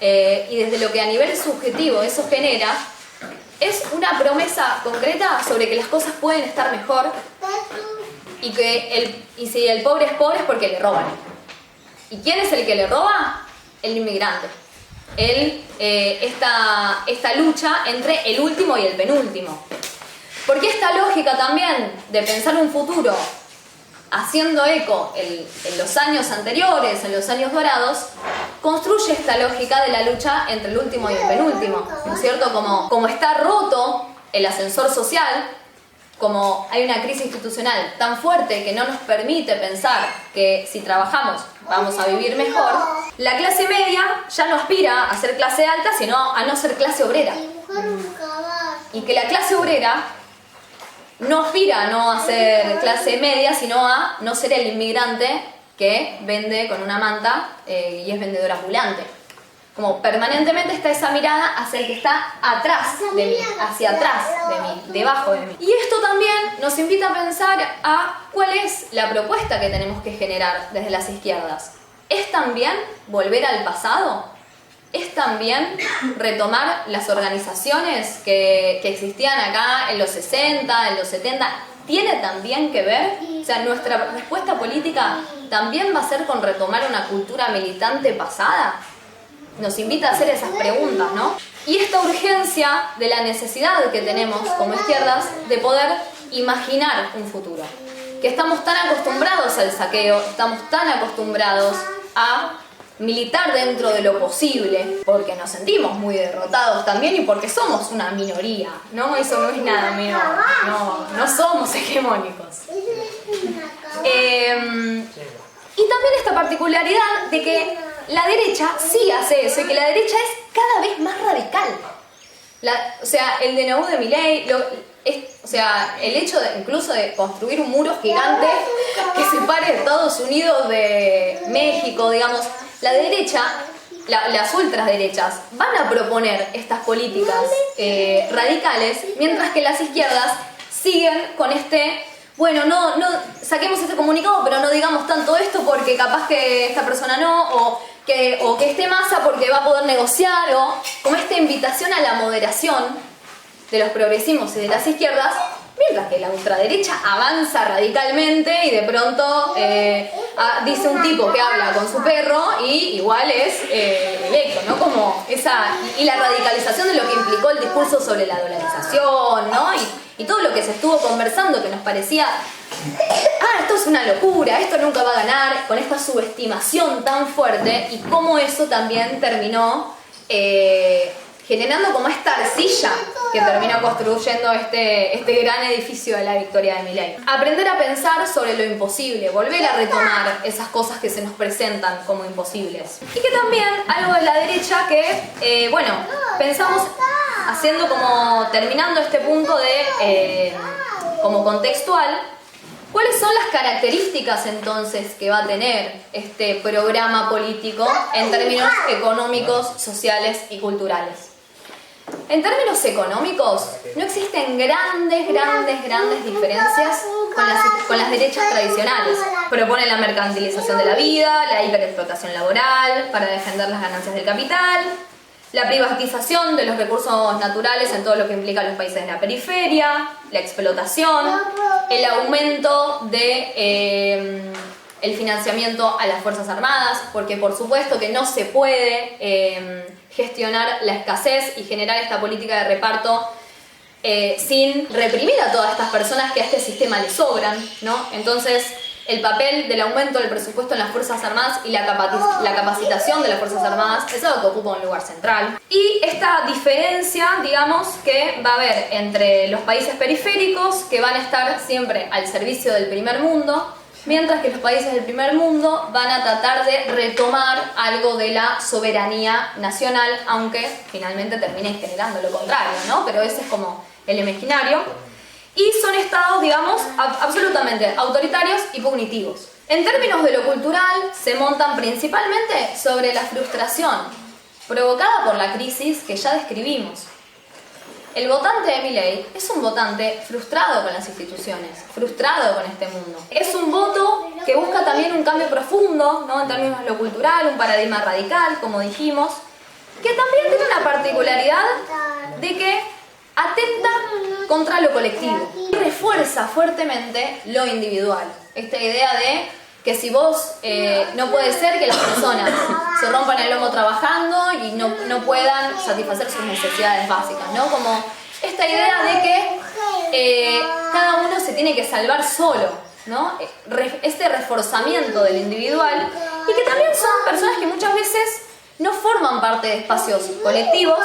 y desde lo que a nivel subjetivo eso genera, es una promesa concreta sobre que las cosas pueden estar mejor y que si el pobre es porque le roban. ¿Y quién es el que le roba? El inmigrante. Esta lucha entre el último y el penúltimo. Porque esta lógica también de pensar un futuro haciendo eco en los años anteriores, en los años dorados, construye esta lógica de la lucha entre el último y el penúltimo, ¿no es cierto? Como está roto el ascensor social, como hay una crisis institucional tan fuerte que no nos permite pensar que si trabajamos vamos a vivir mejor, la clase media ya no aspira a ser clase alta, sino a no ser clase obrera. Y que la clase obrera no aspira a no ser clase media, sino a no ser el inmigrante que vende con una manta y es vendedor ambulante. Como permanentemente está esa mirada hacia el que está atrás de mí, hacia atrás de mí, debajo de mí. Y esto también nos invita a pensar a cuál es la propuesta que tenemos que generar desde las izquierdas. ¿Es también volver al pasado? ¿Es también retomar las organizaciones que existían acá en los 60, en los 70? ¿Tiene también que ver? O sea, nuestra respuesta política también va a ser con retomar una cultura militante pasada. Nos invita a hacer esas preguntas, ¿no? Y esta urgencia de la necesidad que tenemos como izquierdas de poder imaginar un futuro. Que estamos tan acostumbrados al saqueo, estamos tan acostumbrados a militar dentro de lo posible, porque nos sentimos muy derrotados también y porque somos una minoría, ¿no? Eso no es nada menor, no somos hegemónicos. Y también esta particularidad de que la derecha sí hace eso y que la derecha es cada vez más radical. O sea, el DNU de Milei, o sea, el hecho incluso de construir un muro gigante que separe Estados Unidos de México, digamos, la derecha, las ultraderechas van a proponer estas políticas radicales, mientras que las izquierdas siguen con bueno, no saquemos este comunicado, pero no digamos tanto esto porque capaz que esta persona no, o que esté Massa porque va a poder negociar, o como esta invitación a la moderación de los progresismos y de las izquierdas, mientras que la ultraderecha avanza radicalmente y de pronto dice un tipo que habla con su perro y igual es electo, ¿no? Como y la radicalización de lo que implicó el discurso sobre la dolarización, ¿no? Y todo lo que se estuvo conversando que nos parecía, esto es una locura, esto nunca va a ganar, con esta subestimación tan fuerte, y cómo eso también terminó generando como esta arcilla que terminó construyendo este gran edificio de la victoria de Milei. Aprender a pensar sobre lo imposible, volver a retomar esas cosas que se nos presentan como imposibles. Y que también algo de la derecha que, pensamos haciendo terminando este punto como contextual, ¿cuáles son las características entonces que va a tener este programa político en términos económicos, sociales y culturales? En términos económicos, no existen grandes diferencias con las derechas tradicionales. Proponen la mercantilización de la vida, la hiperexplotación laboral para defender las ganancias del capital, la privatización de los recursos naturales en todo lo que implica a los países de la periferia, la explotación, el aumento de el financiamiento a las Fuerzas Armadas, porque por supuesto que no se puede gestionar la escasez y generar esta política de reparto sin reprimir a todas estas personas que a este sistema le sobran, ¿no? Entonces, el papel del aumento del presupuesto en las Fuerzas Armadas y la capacitación de las Fuerzas Armadas es algo que ocupa un lugar central. Y esta diferencia, digamos, que va a haber entre los países periféricos, que van a estar siempre al servicio del primer mundo, mientras que los países del primer mundo van a tratar de retomar algo de la soberanía nacional, aunque finalmente termine generando lo contrario, ¿no? Pero ese es como el imaginario. Y son estados, digamos, absolutamente autoritarios y punitivos. En términos de lo cultural, se montan principalmente sobre la frustración provocada por la crisis que ya describimos. El votante de Milei es un votante frustrado con las instituciones, frustrado con este mundo. Es un voto que busca también un cambio profundo, ¿no? En términos de lo cultural, un paradigma radical, como dijimos, que también tiene una particularidad de que atenta contra lo colectivo y refuerza fuertemente lo individual. Esta idea de que si vos no puede ser que las personas se rompan el lomo trabajando y no puedan satisfacer sus necesidades básicas, ¿no? Como esta idea de que cada uno se tiene que salvar solo, ¿no? Este reforzamiento del individual, y que también son personas que muchas veces no forman parte de espacios colectivos.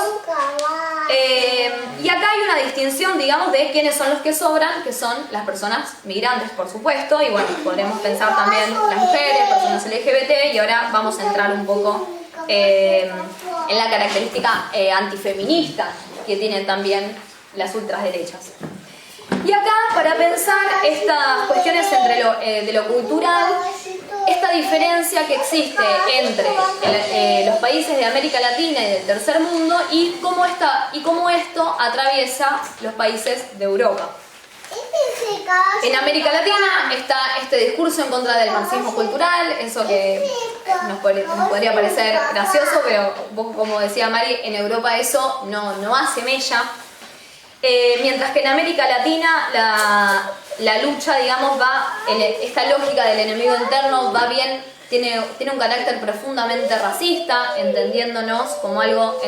Y acá hay una distinción, digamos, de quiénes son los que sobran, que son las personas migrantes, por supuesto, y bueno, podremos pensar también las mujeres, personas LGBT, y ahora vamos a entrar un poco en la característica antifeminista que tienen también las ultraderechas. Y acá, para pensar estas cuestiones de lo cultural, esta diferencia que existe entre los países de América Latina y del tercer mundo, y cómo esto atraviesa los países de Europa. En América Latina está este discurso en contra del marxismo cultural, eso que nos podría parecer gracioso, pero un poco como decía Mari, en Europa eso no hace mella. Mientras que en América Latina la lucha, digamos, esta lógica del enemigo interno va bien, tiene un carácter profundamente racista, entendiéndolo como algo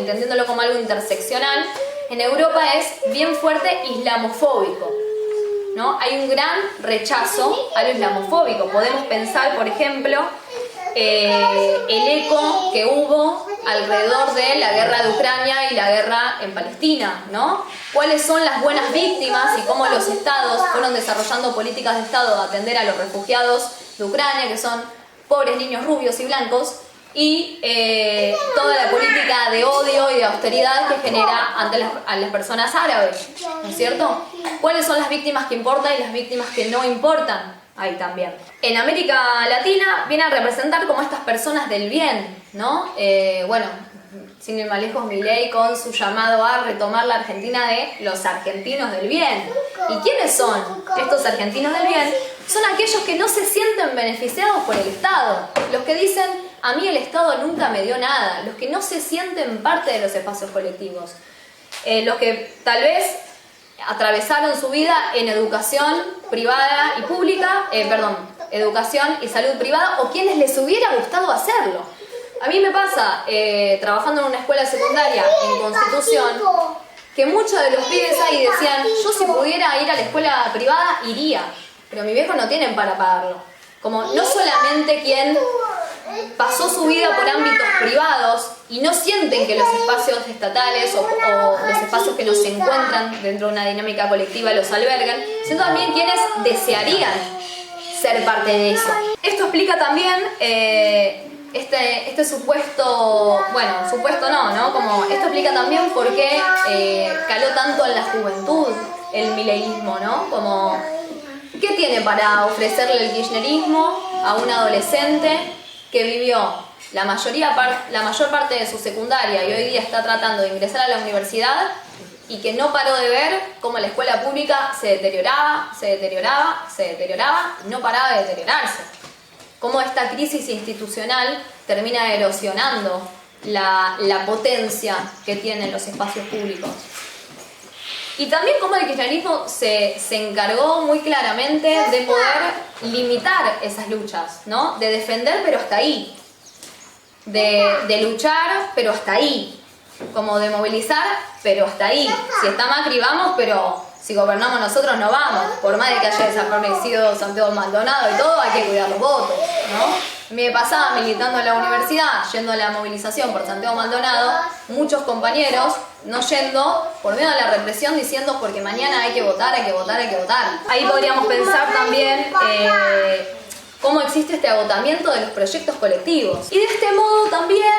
interseccional. En Europa es bien fuerte islamofóbico, ¿no? Hay un gran rechazo a lo islamofóbico. Podemos pensar, por ejemplo, el eco que hubo alrededor de la guerra de Ucrania y la guerra en Palestina, ¿no? ¿Cuáles son las buenas víctimas y cómo los estados fueron desarrollando políticas de estado de atender a los refugiados de Ucrania, que son pobres niños rubios y blancos, y toda la política de odio y de austeridad que genera a las personas árabes, ¿no es cierto? ¿Cuáles son las víctimas que importan y las víctimas que no importan? Ahí también. En América Latina vienen a representar como estas personas del bien, ¿no? Bueno, sin ir más lejos, Milei con su llamado a retomar la Argentina de los argentinos del bien. ¿Y quiénes son estos argentinos del bien? Son aquellos que no se sienten beneficiados por el Estado, los que dicen, a mí el Estado nunca me dio nada, los que no se sienten parte de los espacios colectivos, los que tal vez atravesaron su vida en educación privada y pública, educación y salud privada, o quienes les hubiera gustado hacerlo. A mí me pasa, trabajando en una escuela secundaria en Constitución, que muchos de los pibes ahí decían, yo si pudiera ir a la escuela privada, iría, pero mis viejos no tienen para pagarlo. Como no solamente quien pasó su vida por ámbitos privados y no sienten que los espacios estatales o los espacios que nos encuentran dentro de una dinámica colectiva los albergan, sino también quienes desearían ser parte de eso. Esto explica también este supuesto, bueno, supuesto no, como esto explica también por qué caló tanto en la juventud el mileísmo, ¿no? Como, ¿qué tiene para ofrecerle el kirchnerismo a un adolescente que vivió la mayor parte de su secundaria y hoy día está tratando de ingresar a la universidad y que no paró de ver cómo la escuela pública se deterioraba, y no paraba de deteriorarse. Cómo esta crisis institucional termina erosionando la potencia que tienen los espacios públicos. Y también cómo el kirchnerismo se encargó muy claramente de poder limitar esas luchas, ¿no? De defender, pero hasta ahí. De luchar, pero hasta ahí. Como de movilizar, pero hasta ahí. Si está Macri, vamos, pero si gobernamos nosotros, no vamos. Por más de que haya desaparecido Santiago Maldonado y todo, hay que cuidar los votos, ¿no? Me pasaba militando en la universidad, yendo a la movilización por Santiago Maldonado, muchos compañeros no yendo por miedo a la represión, diciendo porque mañana hay que votar. Ahí podríamos pensar también cómo existe este agotamiento de los proyectos colectivos. Y de este modo también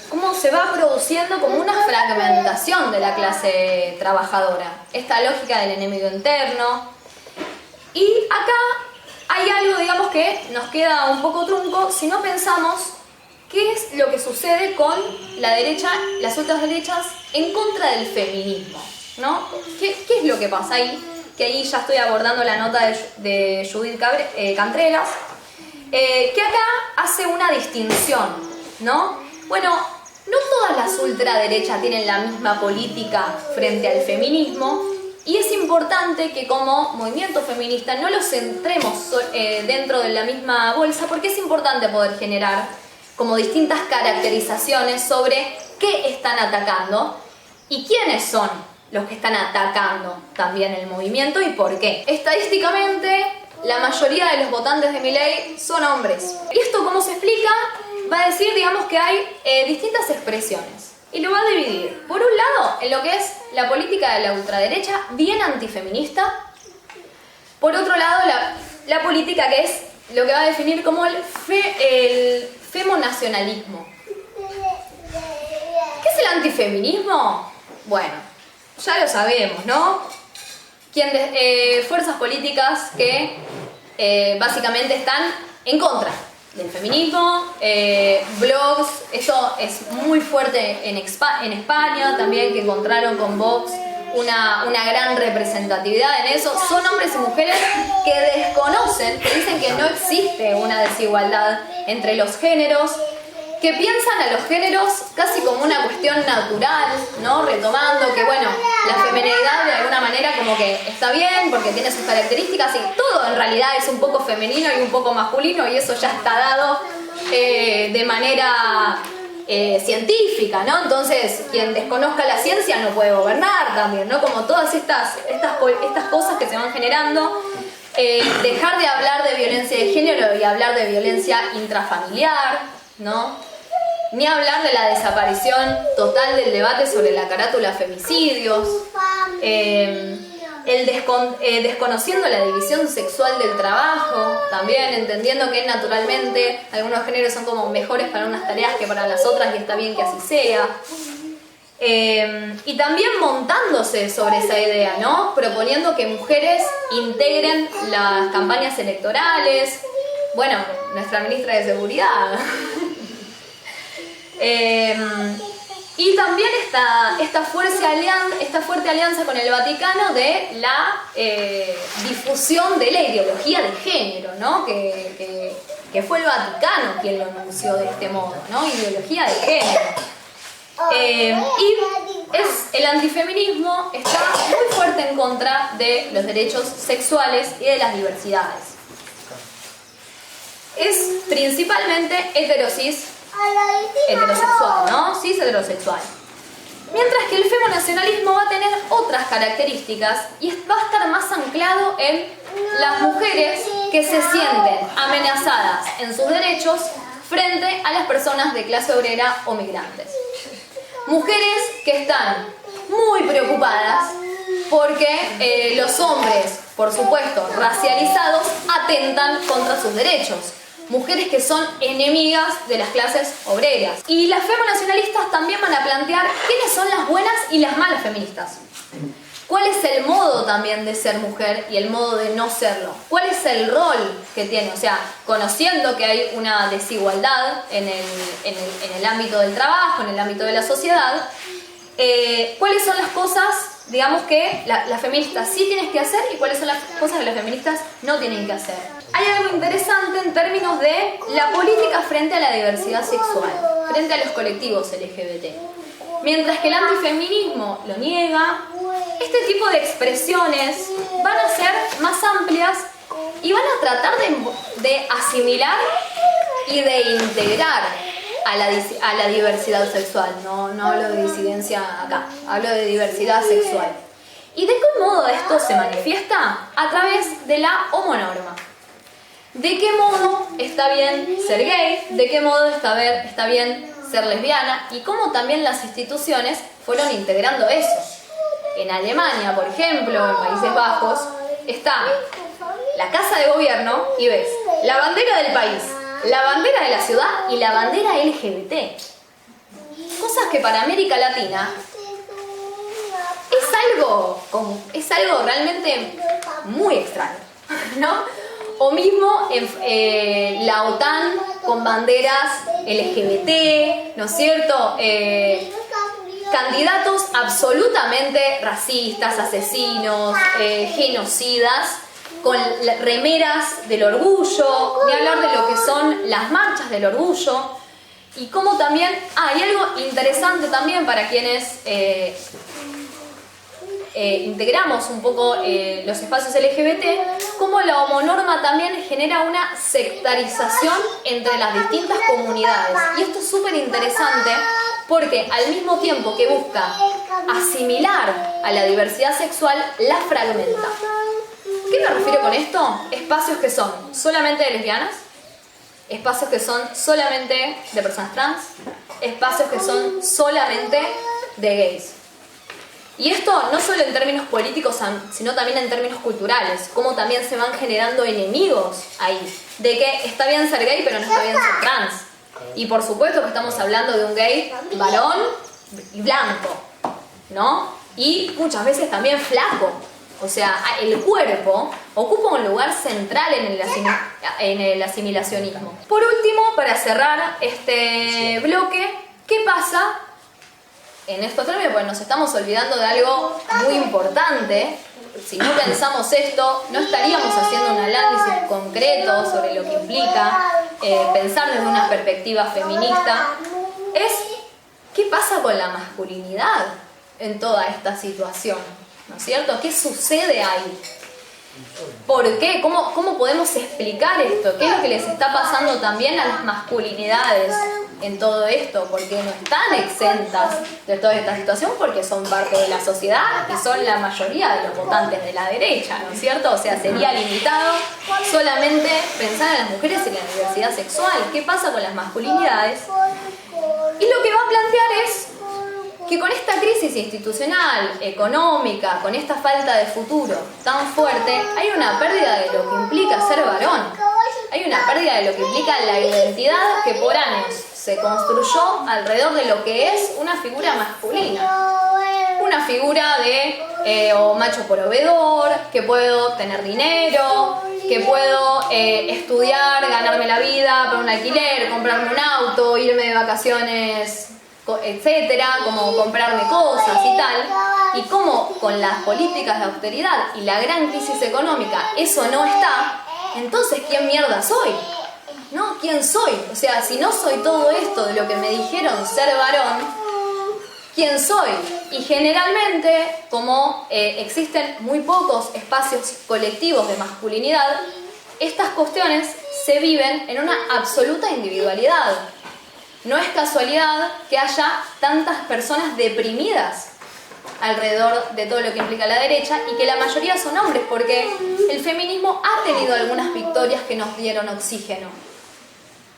cómo se va produciendo como una fragmentación de la clase trabajadora. Esta lógica del enemigo interno. Y acá hay algo, digamos, que nos queda un poco trunco si no pensamos qué es lo que sucede con la derecha, las ultraderechas en contra del feminismo, ¿no? ¿Qué es lo que pasa ahí? Que ahí ya estoy abordando la nota de Judith Cantreras, que acá hace una distinción, ¿no? Bueno, no todas las ultraderechas tienen la misma política frente al feminismo, y es importante que como movimiento feminista no los centremos dentro de la misma bolsa, porque es importante poder generar como distintas caracterizaciones sobre qué están atacando y quiénes son los que están atacando también el movimiento y por qué. Estadísticamente, la mayoría de los votantes de Milei son hombres. ¿Y esto cómo se explica? Va a decir, digamos, que hay distintas expresiones. Y lo va a dividir, por un lado, en lo que es la política de la ultraderecha, bien antifeminista. Por otro lado, la política que es lo que va a definir como el femonacionalismo. ¿Qué es el antifeminismo? Bueno, ya lo sabemos, ¿no? Fuerzas políticas que básicamente están en contra del feminismo, blogs, esto es muy fuerte en España también, que encontraron con Vox una gran representatividad en eso. Son hombres y mujeres que desconocen, que dicen que no existe una desigualdad entre los géneros, que piensan a los géneros casi como una cuestión natural, ¿no? Retomando que, bueno, la feminidad de alguna manera como que está bien porque tiene sus características y todo en realidad es un poco femenino y un poco masculino y eso ya está dado de manera científica, ¿no? Entonces, quien desconozca la ciencia no puede gobernar también, ¿no? Como todas estas cosas que se van generando, dejar de hablar de violencia de género y hablar de violencia intrafamiliar, ¿no? Ni hablar de la desaparición total del debate sobre la carátula femicidios, desconociendo la división sexual del trabajo, también entendiendo que naturalmente algunos géneros son como mejores para unas tareas que para las otras y está bien que así sea. Y también montándose sobre esa idea, ¿no? Proponiendo que mujeres integren las campañas electorales. Bueno, nuestra ministra de Seguridad. Y también esta fuerte alianza con el Vaticano de la difusión de la ideología de género, ¿no? Que fue el Vaticano quien lo anunció de este modo, ¿no? Ideología de género. El antifeminismo está muy fuerte en contra de los derechos sexuales y de las diversidades. Es principalmente heterosexual, ¿no? Cis heterosexual. Mientras que el femonacionalismo va a tener otras características y va a estar más anclado en las mujeres que se sienten amenazadas en sus derechos frente a las personas de clase obrera o migrantes. Mujeres que están muy preocupadas porque los hombres, por supuesto, racializados, atentan contra sus derechos. Mujeres que son enemigas de las clases obreras. Y las femonacionalistas también van a plantear quiénes son las buenas y las malas feministas. ¿Cuál es el modo también de ser mujer y el modo de no serlo? ¿Cuál es el rol que tiene? O sea, conociendo que hay una desigualdad en el ámbito del trabajo, en el ámbito de la sociedad, ¿cuáles son las cosas, digamos, que las feministas sí tienen que hacer y cuáles son las cosas que las feministas no tienen que hacer? Hay algo interesante en términos de la política frente a la diversidad sexual, frente a los colectivos LGBT. Mientras que el antifeminismo lo niega, este tipo de expresiones van a ser más amplias y van a tratar de asimilar y de integrar a la diversidad sexual. No hablo de disidencia acá, hablo de diversidad sexual. ¿Y de qué modo esto se manifiesta? A través de la homonorma. ¿De qué modo está bien ser gay? ¿De qué modo está bien ser lesbiana? Y cómo también las instituciones fueron integrando eso. En Alemania, por ejemplo, en Países Bajos, está la casa de gobierno y ves la bandera del país, la bandera de la ciudad y la bandera LGBT. Cosas que para América Latina es algo realmente muy extraño, ¿no? O mismo en la OTAN con banderas LGBT, ¿no es cierto? Candidatos absolutamente racistas, asesinos, genocidas, con remeras del orgullo, ni hablar de lo que son las marchas del orgullo. Y como también hay algo interesante también para quienes integramos un poco los espacios LGBT, como la homonorma también genera una sectarización entre las distintas comunidades. Y esto es súper interesante porque al mismo tiempo que busca asimilar a la diversidad sexual, la fragmenta. ¿Qué me refiero con esto? Espacios que son solamente de lesbianas, espacios que son solamente de personas trans, espacios que son solamente de gays. Y esto no solo en términos políticos, sino también en términos culturales, cómo también se van generando enemigos ahí, de que está bien ser gay pero no está bien ser trans. Y por supuesto que estamos hablando de un gay varón y blanco, ¿no? Y muchas veces también flaco. O sea, el cuerpo ocupa un lugar central en el asimilacionismo. Por último, para cerrar este bloque, ¿qué pasa en estos términos? Pues nos estamos olvidando de algo muy importante. Si no pensamos esto, no estaríamos haciendo un análisis concreto sobre lo que implica pensar desde una perspectiva feminista. Es ¿qué pasa con la masculinidad en toda esta situación? ¿No es cierto? ¿Qué sucede ahí? ¿Por qué? ¿Cómo podemos explicar esto? ¿Qué es lo que les está pasando también a las masculinidades en todo esto? Porque no están exentas de toda esta situación porque son parte de la sociedad y son la mayoría de los votantes de la derecha, ¿no es cierto? O sea, sería limitado solamente pensar en las mujeres y la diversidad sexual. ¿Qué pasa con las masculinidades? Y lo que va a plantear es que con esta crisis institucional, económica, con esta falta de futuro tan fuerte, hay una pérdida de lo que implica ser varón. Hay una pérdida de lo que implica la identidad que por años se construyó alrededor de lo que es una figura masculina. Una figura de o macho proveedor, que puedo tener dinero, que puedo estudiar, ganarme la vida, pagar un alquiler, comprarme un auto, irme de vacaciones, etcétera, como comprarme cosas y tal, y como con las políticas de austeridad y la gran crisis económica eso no está, entonces ¿quién mierda soy? ¿No? ¿Quién soy? O sea, si no soy todo esto de lo que me dijeron ser varón, ¿quién soy? Y generalmente, como existen muy pocos espacios colectivos de masculinidad, estas cuestiones se viven en una absoluta individualidad. No es casualidad que haya tantas personas deprimidas alrededor de todo lo que implica la derecha y que la mayoría son hombres, porque el feminismo ha tenido algunas victorias que nos dieron oxígeno.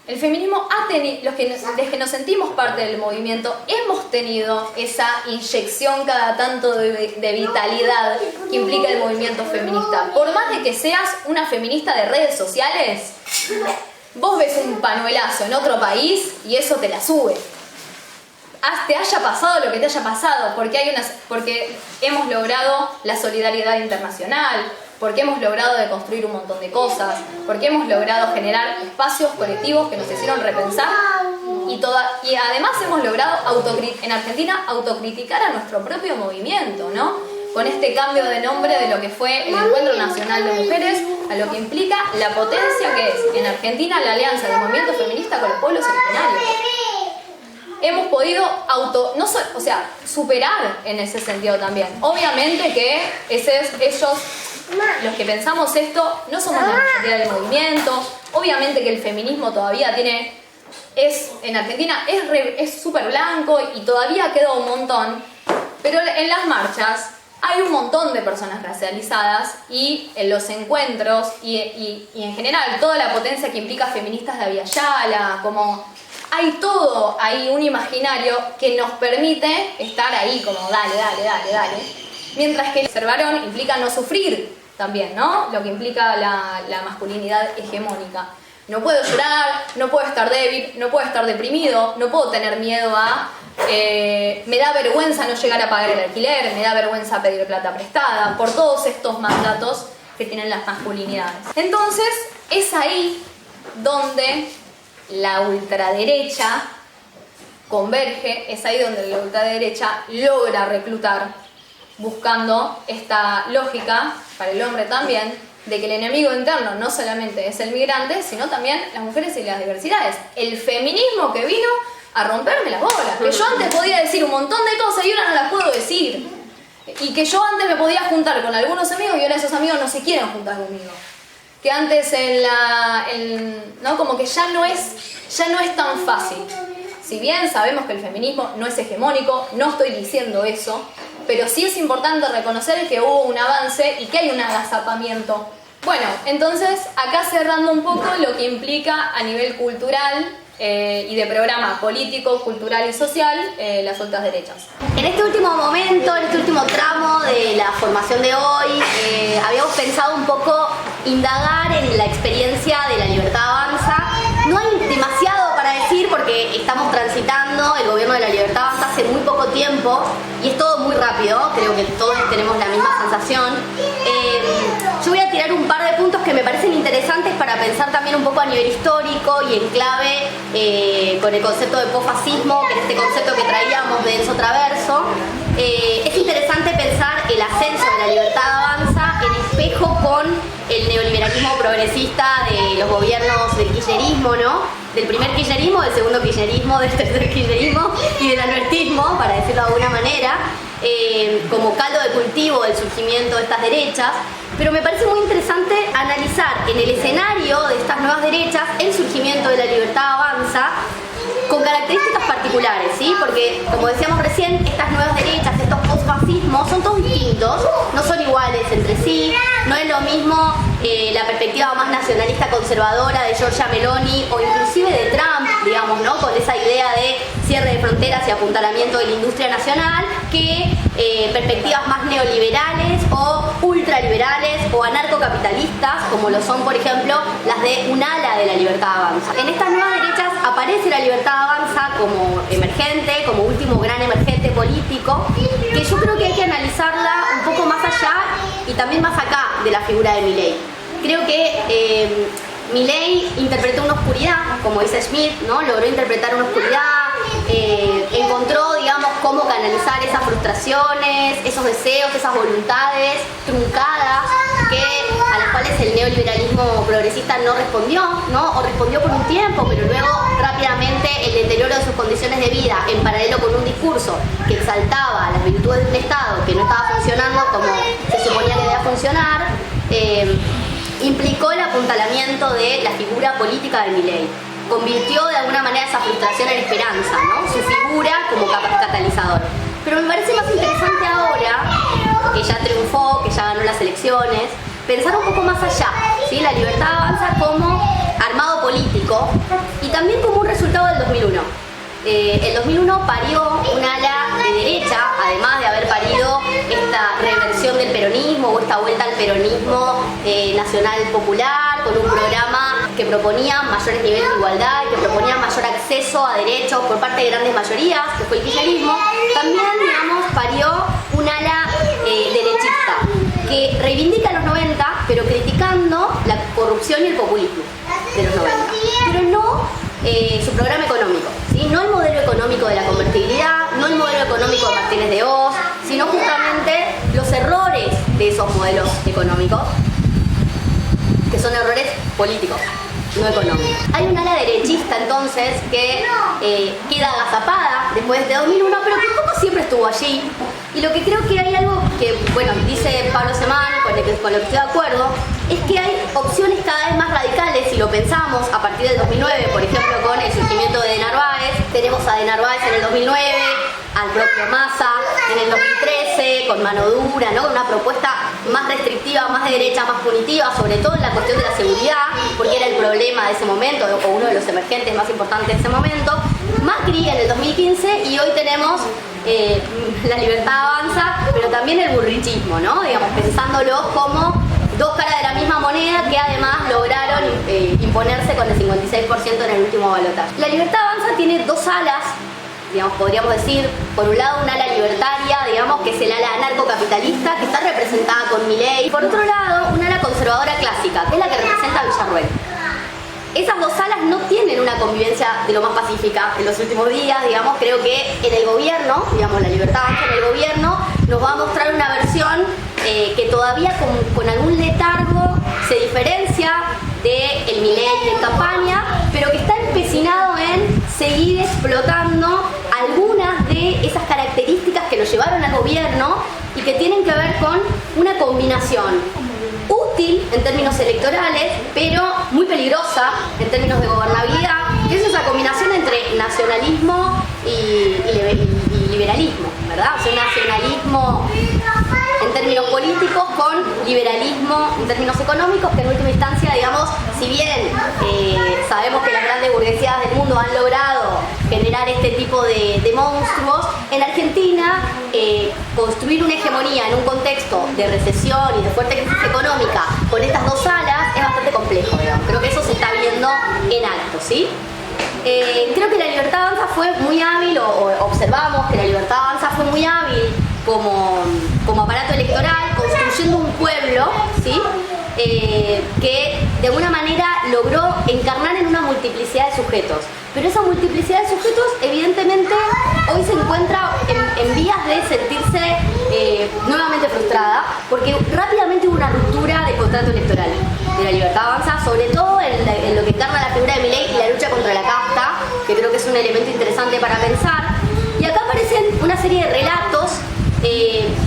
El feminismo ha tenido, desde que nos sentimos parte del movimiento, hemos tenido esa inyección cada tanto de vitalidad que implica el movimiento feminista. Por más de que seas una feminista de redes sociales, vos ves un panuelazo en otro país y eso te la sube. te haya pasado lo que te haya pasado, porque hemos logrado la solidaridad internacional, porque hemos logrado deconstruir un montón de cosas, porque hemos logrado generar espacios colectivos que nos hicieron repensar y además hemos logrado en Argentina autocriticar a nuestro propio movimiento, ¿no? Con este cambio de nombre de lo que fue el Encuentro Nacional de Mujeres a lo que implica la potencia que es en Argentina la alianza del movimiento feminista con los pueblos originarios. Hemos podido superar en ese sentido también. Obviamente que ellos, los que pensamos esto, no somos la mayoría del movimiento. Obviamente que el feminismo todavía en Argentina es súper blanco y todavía queda un montón. Pero en las marchas hay un montón de personas racializadas y en los encuentros y en general toda la potencia que implica feministas de Abya Yala, como hay un imaginario que nos permite estar ahí como dale. Mientras que ser varón implica no sufrir también, ¿no? Lo que implica la masculinidad hegemónica. No puedo llorar, no puedo estar débil, no puedo estar deprimido, no puedo tener miedo me da vergüenza no llegar a pagar el alquiler, me da vergüenza pedir plata prestada, por todos estos mandatos que tienen las masculinidades. Entonces, es ahí donde la ultraderecha converge, es ahí donde la ultraderecha logra reclutar, buscando esta lógica, para el hombre también, de que el enemigo interno no solamente es el migrante, sino también las mujeres y las diversidades. El feminismo que vino a romperme las bolas, que yo antes podía decir un montón de cosas y ahora no las puedo decir, y que yo antes me podía juntar con algunos amigos y ahora esos amigos no se quieren juntar conmigo, que antes ¿no? Como que ya no es tan fácil. Si bien sabemos que el feminismo no es hegemónico, no estoy diciendo eso, pero sí es importante reconocer que hubo un avance y que hay un agazapamiento. Bueno, entonces acá cerrando un poco lo que implica a nivel cultural y de programa político, cultural y social, las ultraderechas. En este último momento, en este último tramo de la formación de hoy, habíamos pensado un poco indagar en la experiencia de La Libertad Avanza. No hay demasiado para decir porque estamos transitando el gobierno de La Libertad Avanza hace muy poco tiempo y es todo muy rápido, creo que todos tenemos la misma sensación. Yo voy a tirar un par de puntos que me parecen interesantes para pensar también un poco a nivel histórico y en clave con el concepto de posfascismo, que es este concepto que traíamos de Enzo Traverso. Es interesante pensar el ascenso de La Libertad Avanza en espejo con el neoliberalismo progresista de los gobiernos del kirchnerismo, ¿no? Del primer kirchnerismo, del segundo kirchnerismo, del tercer kirchnerismo y del anuertismo, para decirlo de alguna manera, como caldo de cultivo del surgimiento de estas derechas. Pero me parece muy interesante analizar en el escenario de estas nuevas derechas el surgimiento de La Libertad Avanza con características particulares, ¿sí? Porque, como decíamos recién, estas nuevas derechas, estos posfascismos, son todos distintos, no son iguales entre sí, no es lo mismo la perspectiva más nacionalista conservadora de Giorgia Meloni o inclusive de Trump, digamos, ¿no? Con esa idea de cierre de fronteras y apuntalamiento de la industria nacional, que perspectivas más neoliberales o ultraliberales o anarcocapitalistas, como lo son, por ejemplo, las de un ala de La Libertad Avanza. En estas nuevas derechas aparece La Libertad Avanza como emergente, como último gran emergente político, que yo creo que hay que analizarla un poco más allá y también más acá de la figura de Milei. Creo que Milei interpretó una oscuridad, como dice Schmitt, ¿no? Logró interpretar una oscuridad, encontró, digamos, cómo canalizar esas frustraciones, esos deseos, esas voluntades truncadas a las cuales el neoliberalismo progresista no respondió, ¿no? O respondió por un tiempo, pero luego rápidamente el deterioro de sus condiciones de vida, en paralelo con un discurso que exaltaba las virtudes del Estado, que no estaba funcionando como se suponía que debía funcionar, implicó el apuntalamiento de la figura política de Milei. Convirtió de alguna manera esa frustración en esperanza, ¿no? Su figura como catalizador. Pero me parece más interesante ahora, que ya triunfó, que ya ganó las elecciones, pensar un poco más allá, ¿sí? La Libertad Avanza como armado político y también como un resultado del 2001. el 2001 parió un ala de derecha, además de haber parido esta reversión del peronismo o esta vuelta al peronismo nacional popular, con un programa que proponía mayores niveles de igualdad y que proponía mayor acceso a derechos por parte de grandes mayorías, que fue el kirchnerismo. También, digamos, parió un ala derechista que reivindica los 90, pero criticando la corrupción y el populismo de los 90, pero no su programa económico, ¿sí? No el modelo económico de la convertibilidad, no el modelo económico de Martínez de Hoz, sino justamente los errores de esos modelos económicos, que son errores políticos, no económicos. Hay un ala derechista entonces que queda agazapada después de 2001, pero que poco siempre estuvo allí. Y lo que creo que hay algo que, bueno, dice Pablo Semán, con lo que estoy de acuerdo, es que hay opciones cada vez más radicales, si lo pensamos, a partir del 2009, por ejemplo, con el surgimiento de Narváez. Tenemos a de Narváez en el 2009, al propio Massa en el 2013, con mano dura, ¿no? Con una propuesta más restrictiva, más de derecha, más punitiva, sobre todo en la cuestión de la seguridad, porque era el problema de ese momento, o uno de los emergentes más importantes de ese momento. Macri en el 2015, y hoy tenemos La Libertad Avanza, pero también el burrichismo, ¿no? Digamos, pensándolo como dos caras de la misma moneda que además lograron imponerse con el 56% en el último balotaje. La Libertad Avanza tiene dos alas, digamos, podríamos decir, por un lado un ala libertaria, digamos, que es el ala anarcocapitalista, que está representada con Milei, y por otro lado un ala conservadora clásica, que es la que representa a Villarruel. Esas dos alas no tienen una convivencia de lo más pacífica en los últimos días, digamos. Creo que en el gobierno, digamos, la Libertad Avanza en el gobierno nos va a mostrar una versión que todavía con algún letargo se diferencia del Milei de campaña, pero que está empecinado en seguir explotando algunas de esas características que lo llevaron al gobierno y que tienen que ver con una combinación útil en términos electorales, pero muy peligrosa en términos de gobernabilidad, que es esa combinación entre nacionalismo y liberalismo, ¿verdad? O sea, nacionalismo en términos políticos con liberalismo en términos económicos, que en última instancia, digamos, si bien sabemos que las grandes burguesías del mundo han logrado generar este tipo de monstruos, en Argentina construir una hegemonía en un contexto de recesión y de fuerte crisis económica con estas dos alas es bastante complejo, digamos. Creo que eso se está viendo en alto, ¿sí? Creo que la Libertad Avanza fue muy hábil, o observamos que la Libertad Avanza fue muy hábil como aparato electoral, construyendo un pueblo, ¿sí? Que de alguna manera logró encarnar en una multiplicidad de sujetos. Pero esa multiplicidad de sujetos evidentemente hoy se encuentra en vías de sentirse nuevamente frustrada, porque rápidamente hubo una ruptura del contrato electoral de la Libertad Avanza, sobre todo en lo que encarna la figura de Milei y la lucha contra la casta, que creo que es un elemento interesante para pensar. Y acá aparecen una serie de relatos,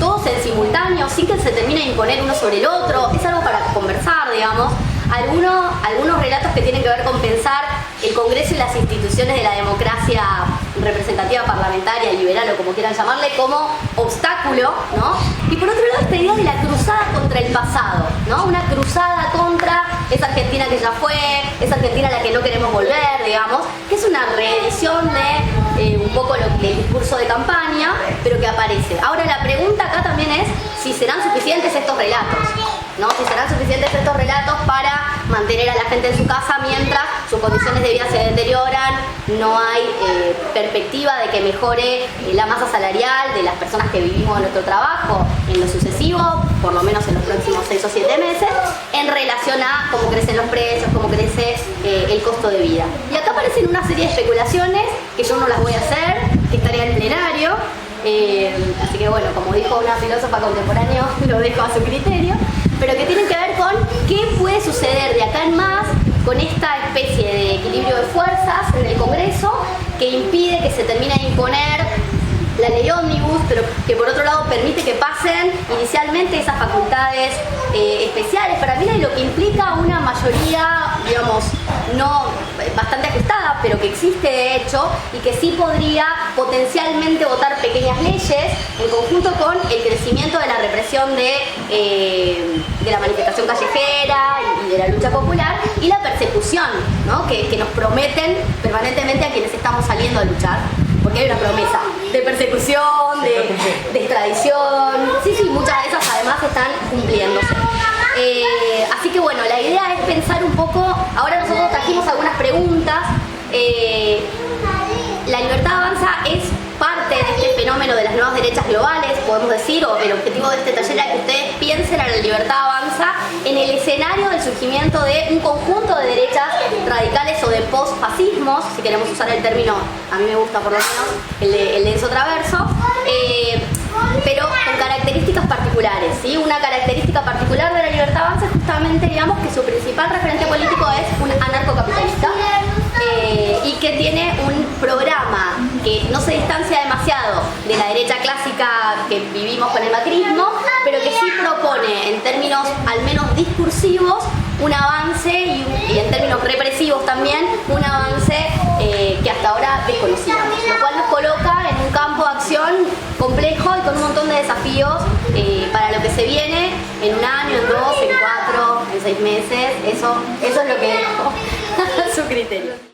todos en simultáneo, sin que se termine de imponer uno sobre el otro. Es algo para conversar, digamos. Algunos relatos que tienen que ver con pensar el Congreso y las instituciones de la democracia representativa, parlamentaria, liberal o como quieran llamarle, como obstáculo, ¿no? Y por otro lado esta idea de la cruzada contra el pasado, ¿no? Una cruzada contra esa Argentina que ya fue, esa Argentina a la que no queremos volver, digamos, que es una reedición de un poco el discurso de campaña, pero que aparece. Ahora la pregunta acá también es si serán suficientes estos relatos, ¿no? Si serán suficientes estos relatos para mantener a la gente en su casa mientras sus condiciones de vida se deterioran, no hay perspectiva de que mejore la masa salarial de las personas que vivimos nuestro trabajo en lo sucesivo, por lo menos en los próximos 6 o 7 meses, en relación a cómo crecen los precios, cómo crece el costo de vida. Y acá aparecen una serie de especulaciones que yo no las voy a hacer, que estaría en plenario, así que bueno, como dijo una filósofa contemporánea, lo dejo a su criterio, pero que tienen que ver con qué puede suceder de acá en más con esta especie de equilibrio de fuerzas en el Congreso que impide que se termine de imponer la ley ómnibus, pero que por otro lado permite que pasen inicialmente esas facultades especiales para mí, y lo que implica una mayoría, digamos, no bastante ajustada, pero que existe de hecho y que sí podría potencialmente votar pequeñas leyes en conjunto con el crecimiento de la represión de la manifestación callejera y de la lucha popular, y la persecución, ¿no? que nos prometen permanentemente a quienes estamos saliendo a luchar, porque hay una promesa de persecución, de extradición, sí, muchas de esas además están cumpliéndose. Así que bueno, la idea es pensar un poco, ahora nosotros trajimos algunas preguntas. La libertad avanza es parte de este fenómeno de las nuevas derechas globales, podemos decir, o el objetivo de este taller era que ustedes piensen a la libertad avanza en el escenario del surgimiento de un conjunto de derechas radicales o de post-fascismos, si queremos usar el término, a mí me gusta por lo menos, el de Enzo Traverso, pero con características particulares, ¿sí? Una característica particular de la libertad avanza es justamente, digamos, que su principal referente político es un anarcocapitalista, y que tiene un programa que no se distancia demasiado de la derecha clásica que vivimos con el macrismo, pero que sí propone, en términos al menos discursivos, un avance y en términos represivos también, un avance que hasta ahora desconocíamos, lo cual nos coloca en un campo de acción complejo y con un montón de desafíos para lo que se viene en un año, en 2, en 4, en 6 meses. Eso es lo que dejo a su criterio.